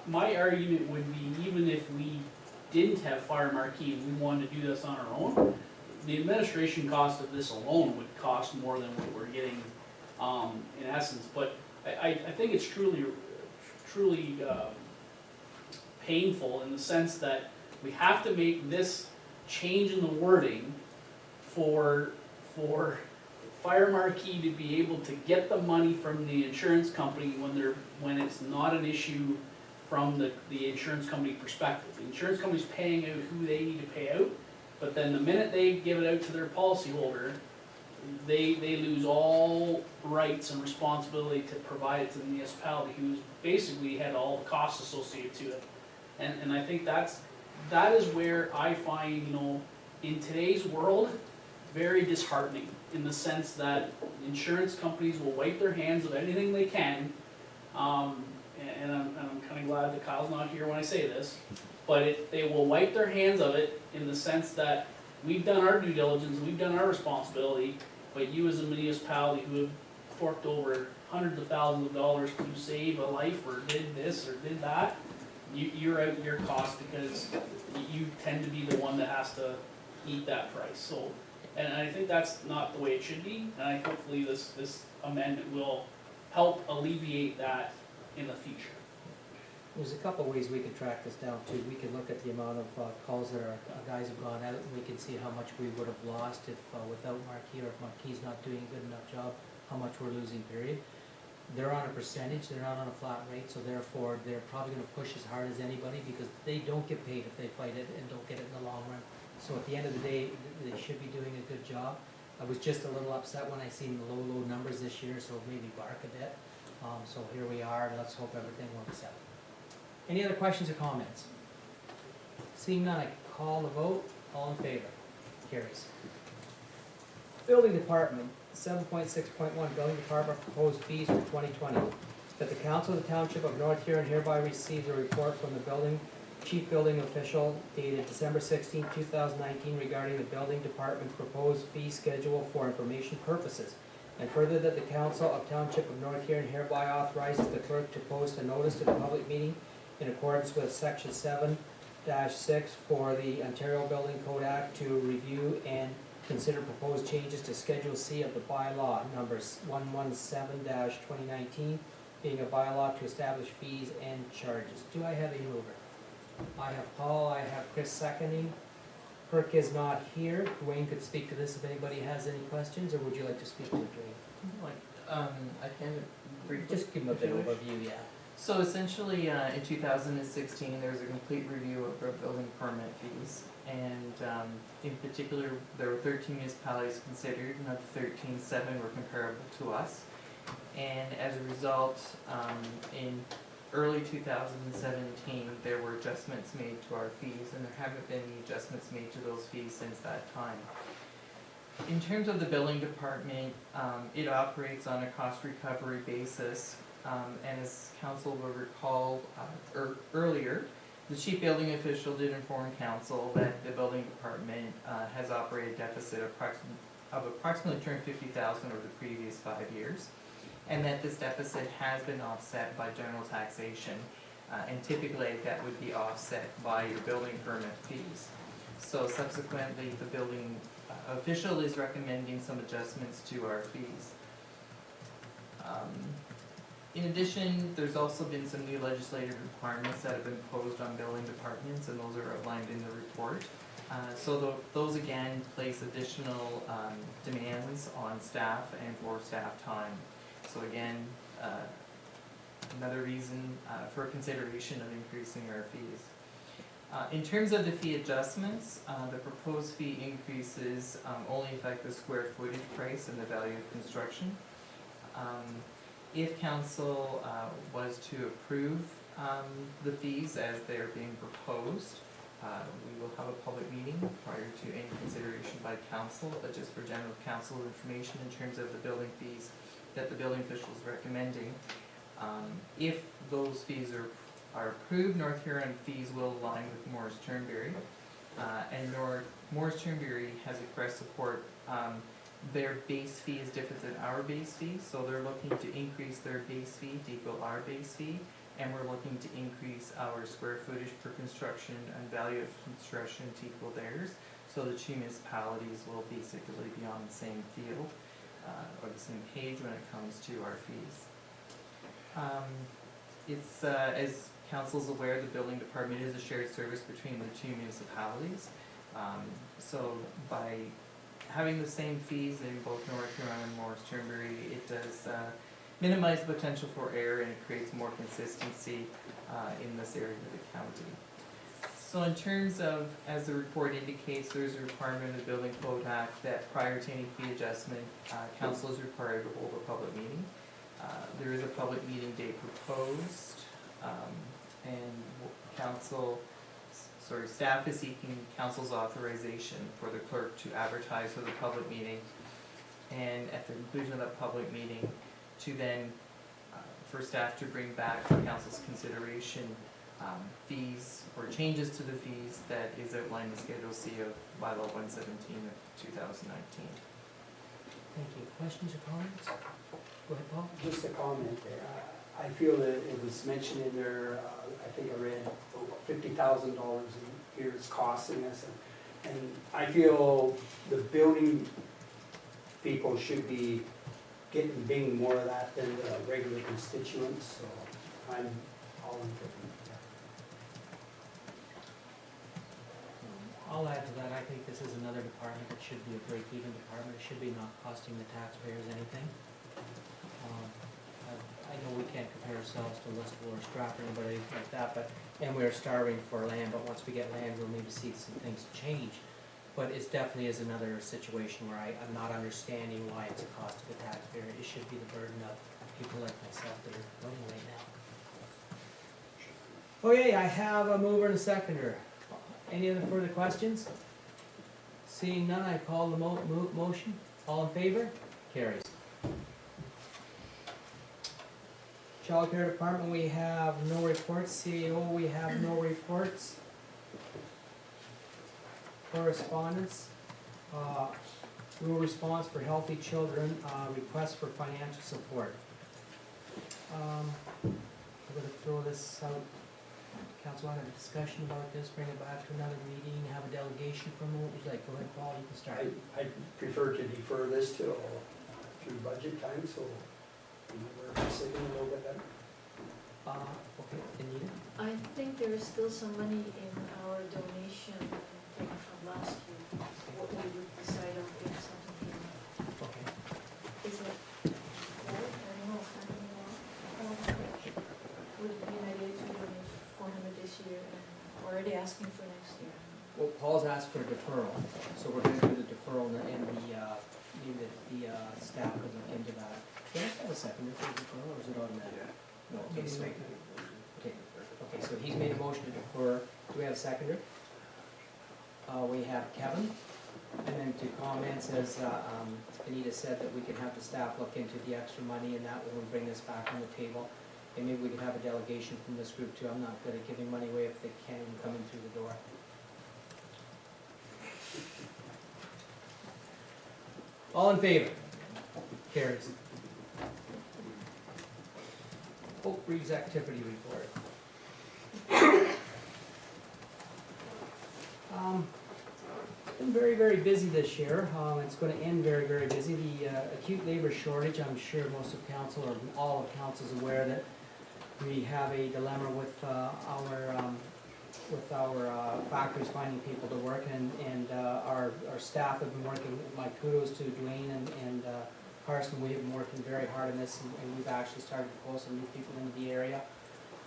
my argument would be, even if we didn't have Fire Marquis and we wanted to do this on our own, the administration cost of this alone would cost more than what we're getting, in essence. But I think it's truly painful in the sense that we have to make this change in the wording for Fire Marquis to be able to get the money from the insurance company when it's not an issue from the insurance company perspective. The insurance company's paying out who they need to pay out, but then the minute they give it out to their policyholder, they lose all rights and responsibility to provide it to the municipality, who's basically had all the costs associated to it. And I think that is where I find, in today's world, very disheartening, in the sense that insurance companies will wipe their hands of anything they can. And I'm kind of glad that Kyle's not here when I say this, but they will wipe their hands of it in the sense that we've done our due diligence, we've done our responsibility, but you as a municipality who have forked over hundreds of thousands of dollars to save a life, or did this or did that, you're out your cost because you tend to be the one that has to eat that price. So, and I think that's not the way it should be, and hopefully this amendment will help alleviate that in the future. There's a couple of ways we can track this down too. We can look at the amount of calls that our guys have gone out, and we can see how much we would have lost if without Marquis, or if Marquis not doing a good enough job, how much we're losing, period. They're on a percentage, they're not on a flat rate, so therefore they're probably gonna push as hard as anybody, because they don't get paid if they fight it and don't get it in the long run. So at the end of the day, they should be doing a good job. I was just a little upset when I seen the low numbers this year, so maybe bark a bit. So here we are, and let's hope everything works out. Any other questions or comments? Seeing none, I call the vote. All in favor? Carries. Building Department, 7.6.1, Building Department proposed fees for 2020. That the Council of the Township of North Huron hereby receives a report from the Chief Building Official dated December 16, 2019 regarding the Building Department's proposed fee schedule for information purposes. And further, that the Council of Township of North Huron hereby authorizes the clerk to post a notice to the public meeting in accordance with Section 7-6 for the Ontario Building Code Act to review and consider proposed changes to Schedule C of the bylaw, numbers 117-2019, being a bylaw to establish fees and charges. Do I have a mover? I have Paul, I have Chris seconding. Kirk is not here. Dwayne could speak to this if anybody has any questions, or would you like to speak to it, Dwayne? I can briefly. Just give them a bit of overview, yeah. So essentially, in 2016, there was a complete review of our building permit fees. And in particular, there were 13 municipalities considered, and of the 13, 7 were comparable to us. And as a result, in early 2017, there were adjustments made to our fees, and there haven't been any adjustments made to those fees since that time. In terms of the building department, it operates on a cost recovery basis, and as council will recall earlier, the chief building official did inform council that the building department has operated a deficit of approximately $250,000 over the previous 5 years, and that this deficit has been offset by general taxation, and typically that would be offset by your building permit fees. So subsequently, the building official is recommending some adjustments to our fees. In addition, there's also been some new legislative requirements that have been imposed on building departments, and those are outlined in the report. So those again place additional demands on staff and for staff time. So again, another reason for consideration of increasing our fees. In terms of the fee adjustments, the proposed fee increases only affect the square footage price and the value of construction. If council was to approve the fees as they're being proposed, we will have a public meeting prior to any consideration by council, but just for general council information in terms of the building fees that the building official is recommending. If those fees are approved, North Huron fees will align with Morris Turnberry. And Morris Turnberry has expressed support. Their base fee is different than our base fee, so they're looking to increase their base fee to equal our base fee. And we're looking to increase our square footage per construction and value of construction to equal theirs. So the two municipalities will basically be on the same field, or the same page when it comes to our fees. It's, as council's aware, the building department is a shared service between the two municipalities. So by having the same fees in both North Huron and Morris Turnberry, it does minimize the potential for error, and it creates more consistency in this area of the county. So in terms of, as the report indicates, there's a requirement in the Building Code Act that prior to any fee adjustment, council is required to hold a public meeting. There is a public meeting date proposed, and staff is seeking council's authorization for the clerk to advertise for the public meeting, and at the conclusion of that public meeting, to then, for staff to bring back for council's consideration fees or changes to the fees that is outlined in Schedule C of Bylaw 117 of 2019. Thank you. Questions or comments? Go ahead, Paul. Just a comment there. I feel that it was mentioned in there, I think I read $50,000 a year it's costing us. And I feel the building people should be being more of that than the regular constituents, so I'm all in favor. I'll add to that. I think this is another department that should be a break-even department. It should be not costing the taxpayers anything. I know we can't compare ourselves to Listowel or Stratford or anybody like that, and we're starving for land, but once we get land, we'll maybe see some things change. But it definitely is another situation where I'm not understanding why it's a cost to the taxpayer. It should be the burden of people like myself that are voting right now. Okay, I have a mover and a seconder. Any other further questions? Seeing none, I call the motion. All in favor? Carries. Child Care Department, we have no reports. CAO, we have no reports. Correspondence, rule response for healthy children, request for financial support. I'm gonna throw this out. Council, want a discussion about this, bring it back to another meeting, have a delegation from what would you like? Go ahead, Paul, you can start. I prefer to defer this till through budget time, so we're sitting a little bit better. Okay, Anita? I think there is still some money in our donation thing from last year. What we would decide on if something came up. Okay. Is it, right? I don't know, would it be an idea to donate 400 this year and already asking for next year? Well, Paul's asked for a deferral, so we're gonna do the deferral and the staff could look into that. Do I have a second for the deferral, or is it automatic? No, okay, so, okay, so he's made a motion to defer. Do we have a seconder? We have Kevin, and then to comments, as Anita said, that we can have the staff look into the extra money, and that will bring this back on the table. And maybe we can have a delegation from this group too. I'm not good at giving money away if they can't even come in through the door. All in favor? Carries. Hope Reeves activity report. It's been very, very busy this year. It's going to end very, very busy. The acute labor shortage, I'm sure most of council or all of council is aware that we have a dilemma with our factories finding people to work, and our staff have been working. My kudos to Dwayne and Carson, we have been working very hard on this, and we've actually started to pull some new people into the area.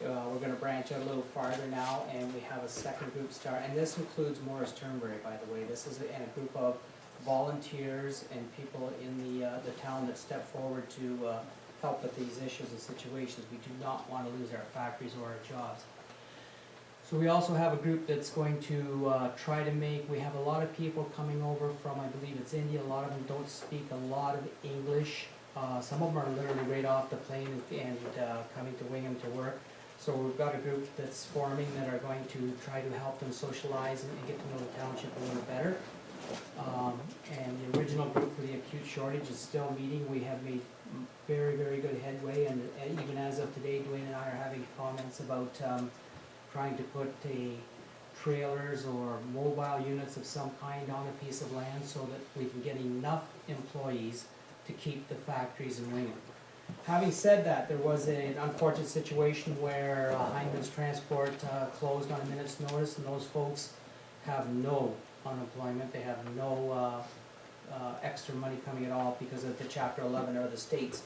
We're gonna branch out a little farther now, and we have a second group start, and this includes Morris Turnberry, by the way. This is a group of volunteers and people in the town that step forward to help with these issues and situations. We do not want to lose our factories or our jobs. So we also have a group that's going to try to we have a lot of people coming over from, I believe it's India. A lot of them don't speak a lot of English. Some of them are literally right off the plane and coming to Wingham to work. So we've got a group that's forming that are going to try to help them socialize and get to know the township a little better. And the original group for the acute shortage is still meeting. We have made very, very good headway, and even as of today, Dwayne and I are having comments about trying to put trailers or mobile units of some kind on a piece of land so that we can get enough employees to keep the factories in Wingham. Having said that, there was an unfortunate situation where Heinman's Transport closed on a minute's notice, and those folks have no unemployment. They have no extra money coming at all because of the Chapter 11 or the states.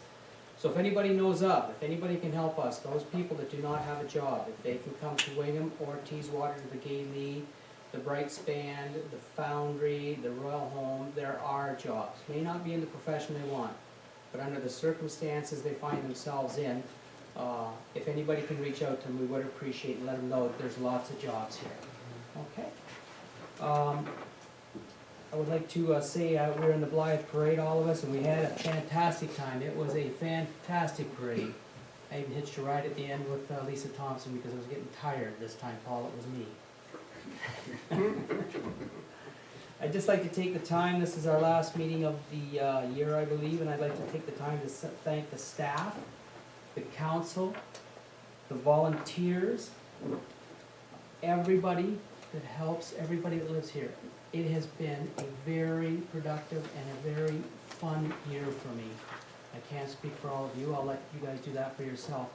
So if anybody knows if anybody can help us, those people that do not have a job, if they can come to Wingham or Teeswater to the Gay Lee, the Bright Span, the Foundry, the Royal Home, there are jobs. May not be in the profession they want, but under the circumstances they find themselves in, if anybody can reach out to them, we would appreciate and let them know that there's lots of jobs here. Okay. I would like to say we were in the Blythe Parade, all of us, and we had a fantastic time. It was a fantastic parade. I even hitched a ride at the end with Lisa Thompson because I was getting tired this time, Paul, it was me. I'd just like to take the time, this is our last meeting of the year, I believe, and I'd like to take the time to thank the staff, the council, the volunteers, everybody that helps, everybody that lives here. It has been a very productive and a very fun year for me. I can't speak for all of you, I'll let you guys do that for yourself.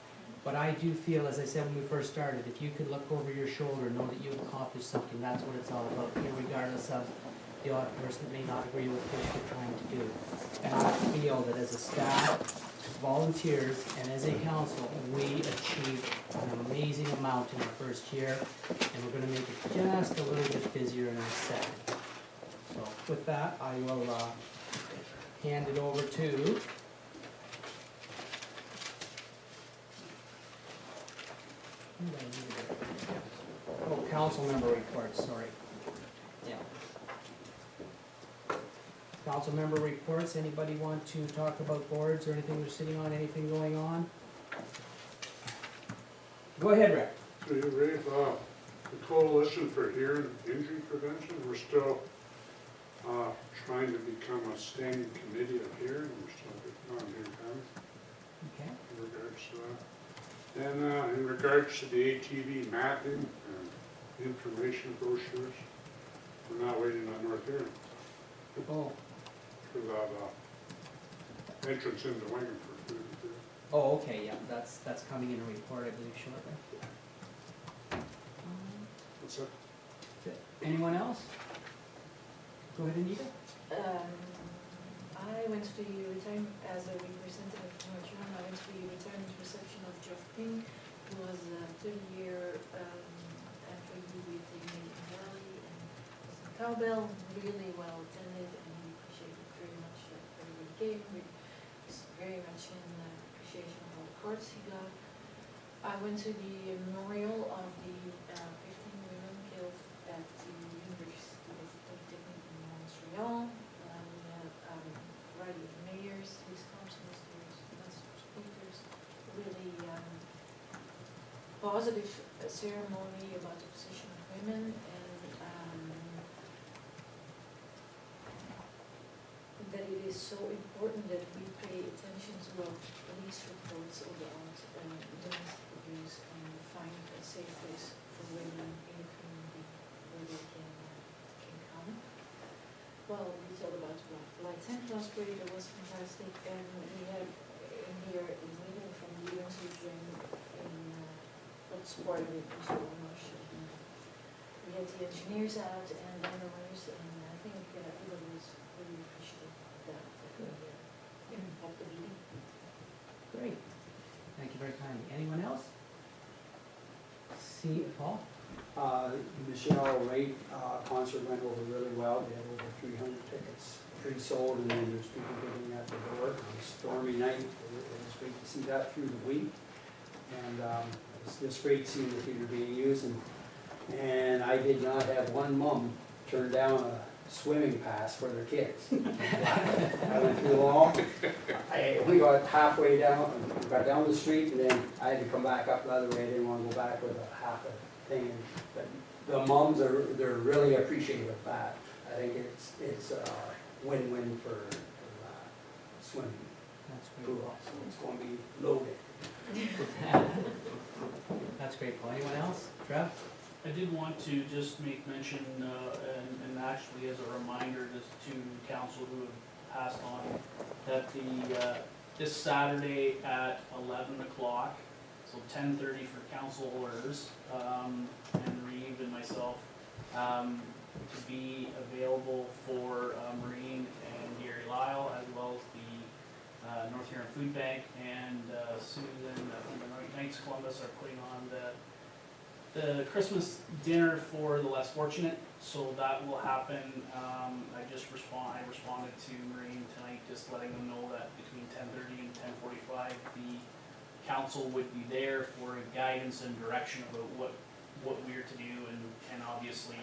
But I do feel, as I said when we first started, if you could look over your shoulder, know that you've accomplished something, that's what it's all about, regardless of the odd person that may not agree with what you're trying to do. And I feel that as a staff, volunteers, and as a council, we achieved an amazing amount in our first year, and we're gonna make it just a little bit busier in our second. So with that, I will hand it over to council member reports, sorry. Yeah. Council member reports, anybody want to talk about boards or anything they're sitting on, anything going on? Go ahead, Rick. Ray, the Coalition for Hearing Injury Prevention, we're still trying to become a standing committee of hearing, we're still on here county. Okay. In regards to that. And in regards to the ATV mapping and information brochures, we're not waiting on North Hearing. Oh. For that entrance into Wingham for food. Oh, okay, yeah, that's coming in a report, I believe, shortly. What's that? Anyone else? Go ahead, Anita. I went to the retirement, as a representative from North Huron, I went to the retirement reception of Jeff Ping, who was a 30-year employee with the American Valley and was in Cowbell, really well attended, and he appreciated very much everybody gave. He was very much in appreciation of all the cards he got. I went to the memorial of the 15 women killed at the University of Polytechnic in Montreal. We had a variety of mayors, police councils, speakers, really positive ceremony about the position of women, and that it is so important that we pay attention to our police reports about domestic abuse and find a safe place for women in the community where they can come. Well, we talked about Light St. Claus Parade, that was fantastic, and we had in here a meeting from leaders who joined in what's part of it, we had the engineers out and landowners, and I think everybody was really appreciative of that. Steve, Paul? Michelle Wright, concert went over really well, we had over 300 tickets pre-sold, and then there's people getting at the door on a stormy night. It was great to see that through the week, and it was just great seeing the theater being used, and I did not have one mom turn down a swimming pass for their kids. I went through all, we got halfway down, got down the street, and then I had to come back up the other way, I didn't want to go back with a half a thing, but the moms they're really appreciative of that. I think it's a win-win for swimming That's great, pool, Paul. so it's going to be loaded. That's great, Paul. Anyone else? Trev? I did want to just make mention, and actually as a reminder to council who have passed on, that this Saturday at 11 o'clock, so 10:30 for council orders, and Reeve and myself, to be available for Maureen and Gary Lyle, as well as the North Huron Food Bank, and Susan from the Knights Columbus are putting on the Christmas dinner for the less fortunate, so that will happen. I responded to Maureen tonight, just letting them know that between 10:30 and 10:45, the council would be there for guidance and direction about what we're to do, and obviously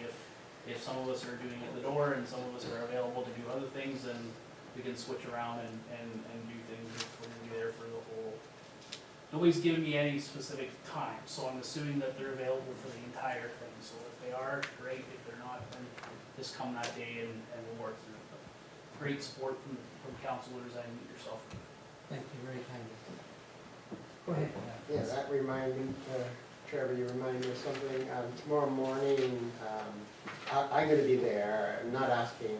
if some of us are doing it at the door and some of us are available to do other things, then we can switch around and do things if we're gonna be there for the whole. Nobody's given me any specific time, so I'm assuming that they're available for the entire thing. So if they are, great. If they're not, then just come that day and we'll work through it. But great support from councilors and yourself. Thank you very kindly. Go ahead. Yeah, that reminded me, Trevor, you reminded me of something. Tomorrow morning, I'm gonna be there. I'm not asking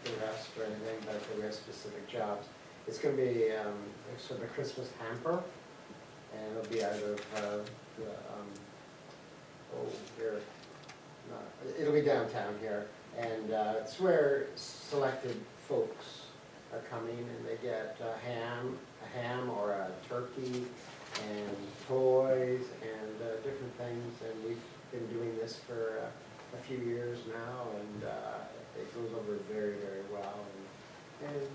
the rest or anything, but if we have specific jobs. It's gonna be sort of a Christmas hamper, and it'll be out of it'll be downtown here, and it's where selected folks are coming, and they get a ham or a turkey, and toys, and different things, and we've been doing this for a few years now, and it goes over very, very well, and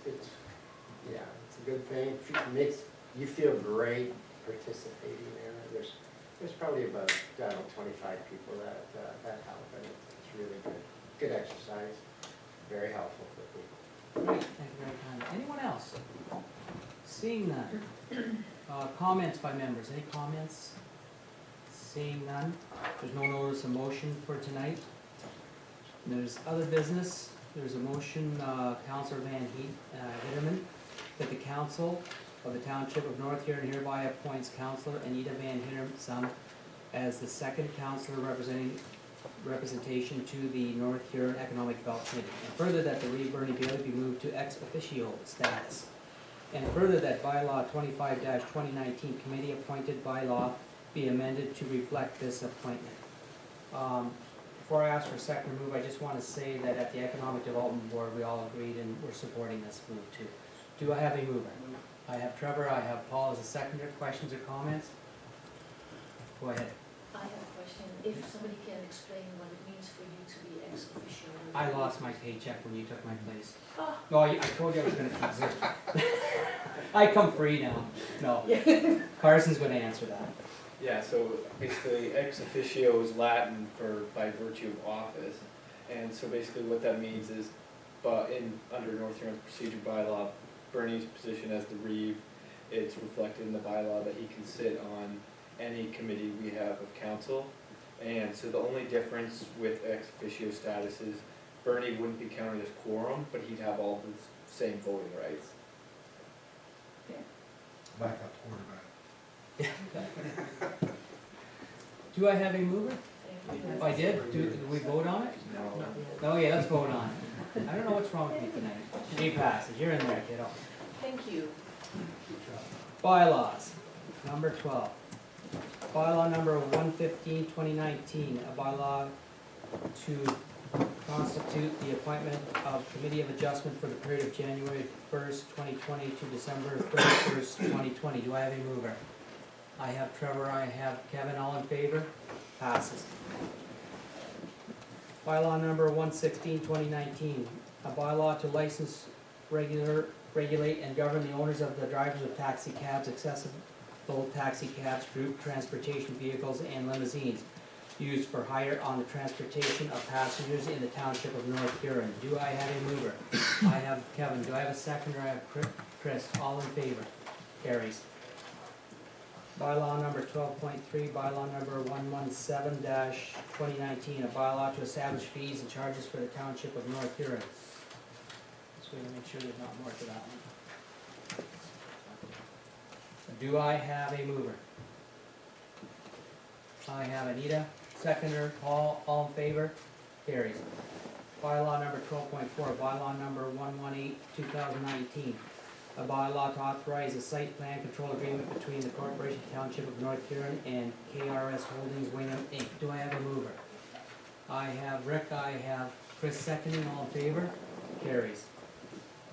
it's a good thing. It makes you feel great participating in it. There's probably about, 25 people that help, and it's really good exercise, very helpful for people. Great, thank you very kindly. Anyone else? Seeing none. Comments by members, any comments? Seeing none. There's no notice of motion for tonight. There's other business. There's a motion, Councillor Van Hitterman, that the council of the Township of North Huron hereby appoints Councillor Anita Van Hitterman as the second councillor representation to the North Huron Economic Development Committee. And further, that the Reeve Bernie Bailey be moved to ex officio status. And further, that bylaw 25-2019 committee appointed bylaw be amended to reflect this appointment. Before I ask for a second move, I just want to say that at the Economic Development Board, we all agreed and we're supporting this move too. Do I have a mover? I have Trevor, I have Paul as a seconder. Questions or comments? Go ahead. I have a question. If somebody can explain what it means for you to be ex officio. I lost my paycheck when you took my place. Oh. No, I told you I was gonna keep zero. I come free now. No. Carson's gonna answer that. Yeah, so basically ex officio is Latin for by virtue of office. And so basically what that means is, under North Huron's procedure bylaw, Bernie's position as the Reeve, it's reflected in the bylaw that he can sit on any committee we have of council. And so the only difference with ex officio status is Bernie wouldn't be counted as quorum, but he'd have all the same voting rights. Back up to order, Do I have a mover? Thank you. If I did, do we vote on it? No. Oh yeah, let's vote on it. I don't know what's wrong with me tonight. She passes, you're in there, kiddo. Thank you. Bylaws, number 12. Bylaw number 115-2019, a bylaw to constitute the appointment of Committee of Adjustment for the period of January 1st, 2020 to December 31st, 2020. Do I have a mover? I have Trevor, I have Kevin, all in favor? Passes. Bylaw number 116/2019, a bylaw to license, regulate and govern the owners of the drivers of taxi cabs, accessible taxi cabs, group transportation vehicles, and limousines used for hire on the transportation of passengers in the township of North Huron. Do I have a mover? I have Kevin. Do I have a seconder? I have Chris. All in favor? Carries. Bylaw number 12.3, bylaw number 117-2019, a bylaw to establish fees and charges for the township of North Huron. So we gotta make sure there's not more to that one. Do I have a mover? I have Anita, seconder, Paul, all in favor? Carries. Bylaw number 12.4, bylaw number 118/2019, a bylaw to authorize a site plan control agreement between the Corporation Township of North Huron and KRS Holdings Wingham Inc. Do I have a mover? I have Rick, I have Chris seconding, all in favor? Carries.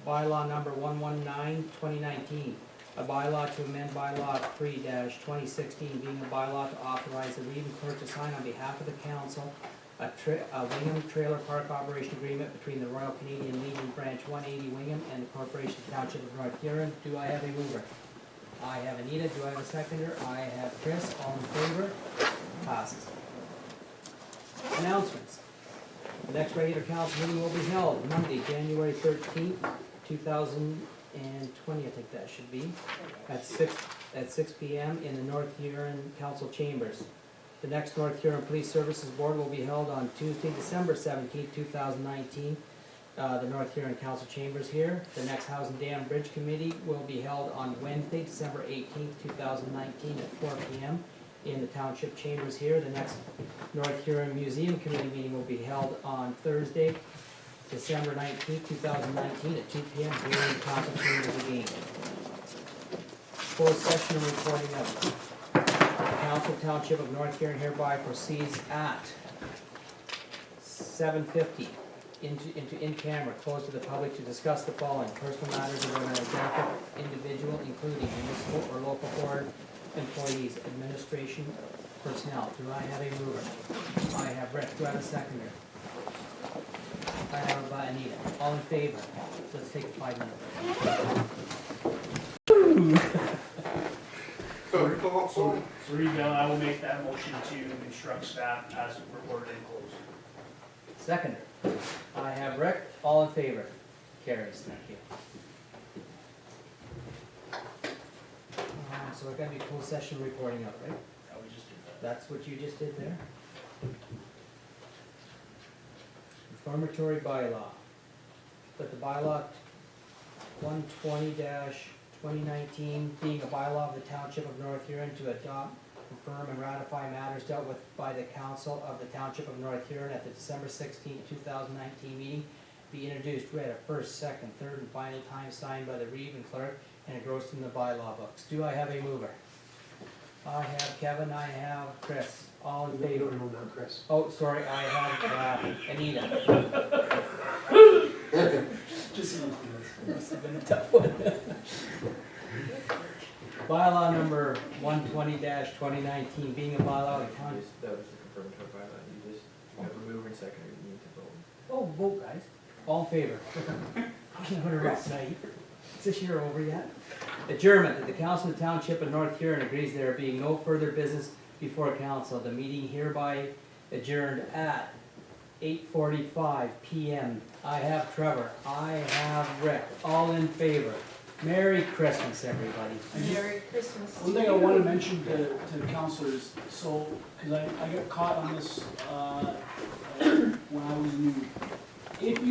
Bylaw number 119/2019, a bylaw to amend bylaw 3-2016, being a bylaw to authorize the Reeve clerk to sign on behalf of the council a Wingham Trailer Park Operation Agreement between the Royal Canadian Legion Branch 180 Wingham and the Corporation Township of North Huron. Do I have a mover? I have Anita. Do I have a seconder? I have Chris. All in favor? Passes. Announcements. The next regular council meeting will be held Monday, January 13th, 2020, I think that should be, at 6 p.m. in the North Huron Council Chambers. The next North Huron Police Services Board will be held on Tuesday, December 17th, 2019, the North Huron Council Chambers here. The next House and Dam Bridge Committee will be held on Wednesday, December 18th, 2019 at 4 p.m. in the Township Chambers here. The next North Huron Museum Committee meeting will be held on Thursday, December 19th, 2019 at 2 p.m. here in the Council Chambers again. Closed session and reporting of the Council Township of North Huron hereby proceeds at 7:50 into in camera, closed to the public to discuss the following: personal matters of an identified individual, including municipal or local board employees, administration personnel. Do I have a mover? I have Rick. Do I have a seconder? I have Anita. All in favor? Let's take 5 minutes. So read down, I will make that motion to instruct staff as reported and closed. Seconder. I have Rick. All in favor? Carries. Thank you. So we're gonna be closed session reporting up, right? Yeah, we just did that. That's what you just did there? Reformatory bylaw. But the bylaw 120-2019 being a bylaw of the Township of North Huron to adopt, confirm, and ratify matters dealt with by the Council of the Township of North Huron at the December 16, 2019 meeting be introduced, read a first, second, third, and final time, signed by the Reeve and clerk and engrossed in the bylaw books. Do I have a mover? I have Kevin, I have Chris. All in favor? No, not Chris. Oh, sorry, I have Anita. Just Must have been a tough one. Bylaw number 120-2019, being a bylaw of the county. That was the confirmatory bylaw, you have a mover and seconder, you need to vote. Oh, vote, guys. All in favor? Having a rough night. Is this year over yet? Adjournment, that the Council of the Township of North Huron agrees there being no further business before council. The meeting hereby adjourned at 8:45 p.m. I have Trevor. I have Rick. All in favor. Merry Christmas, everybody. Merry Christmas to One thing I you. want to mention to the councilors, so, because I got caught on this when I was new. If you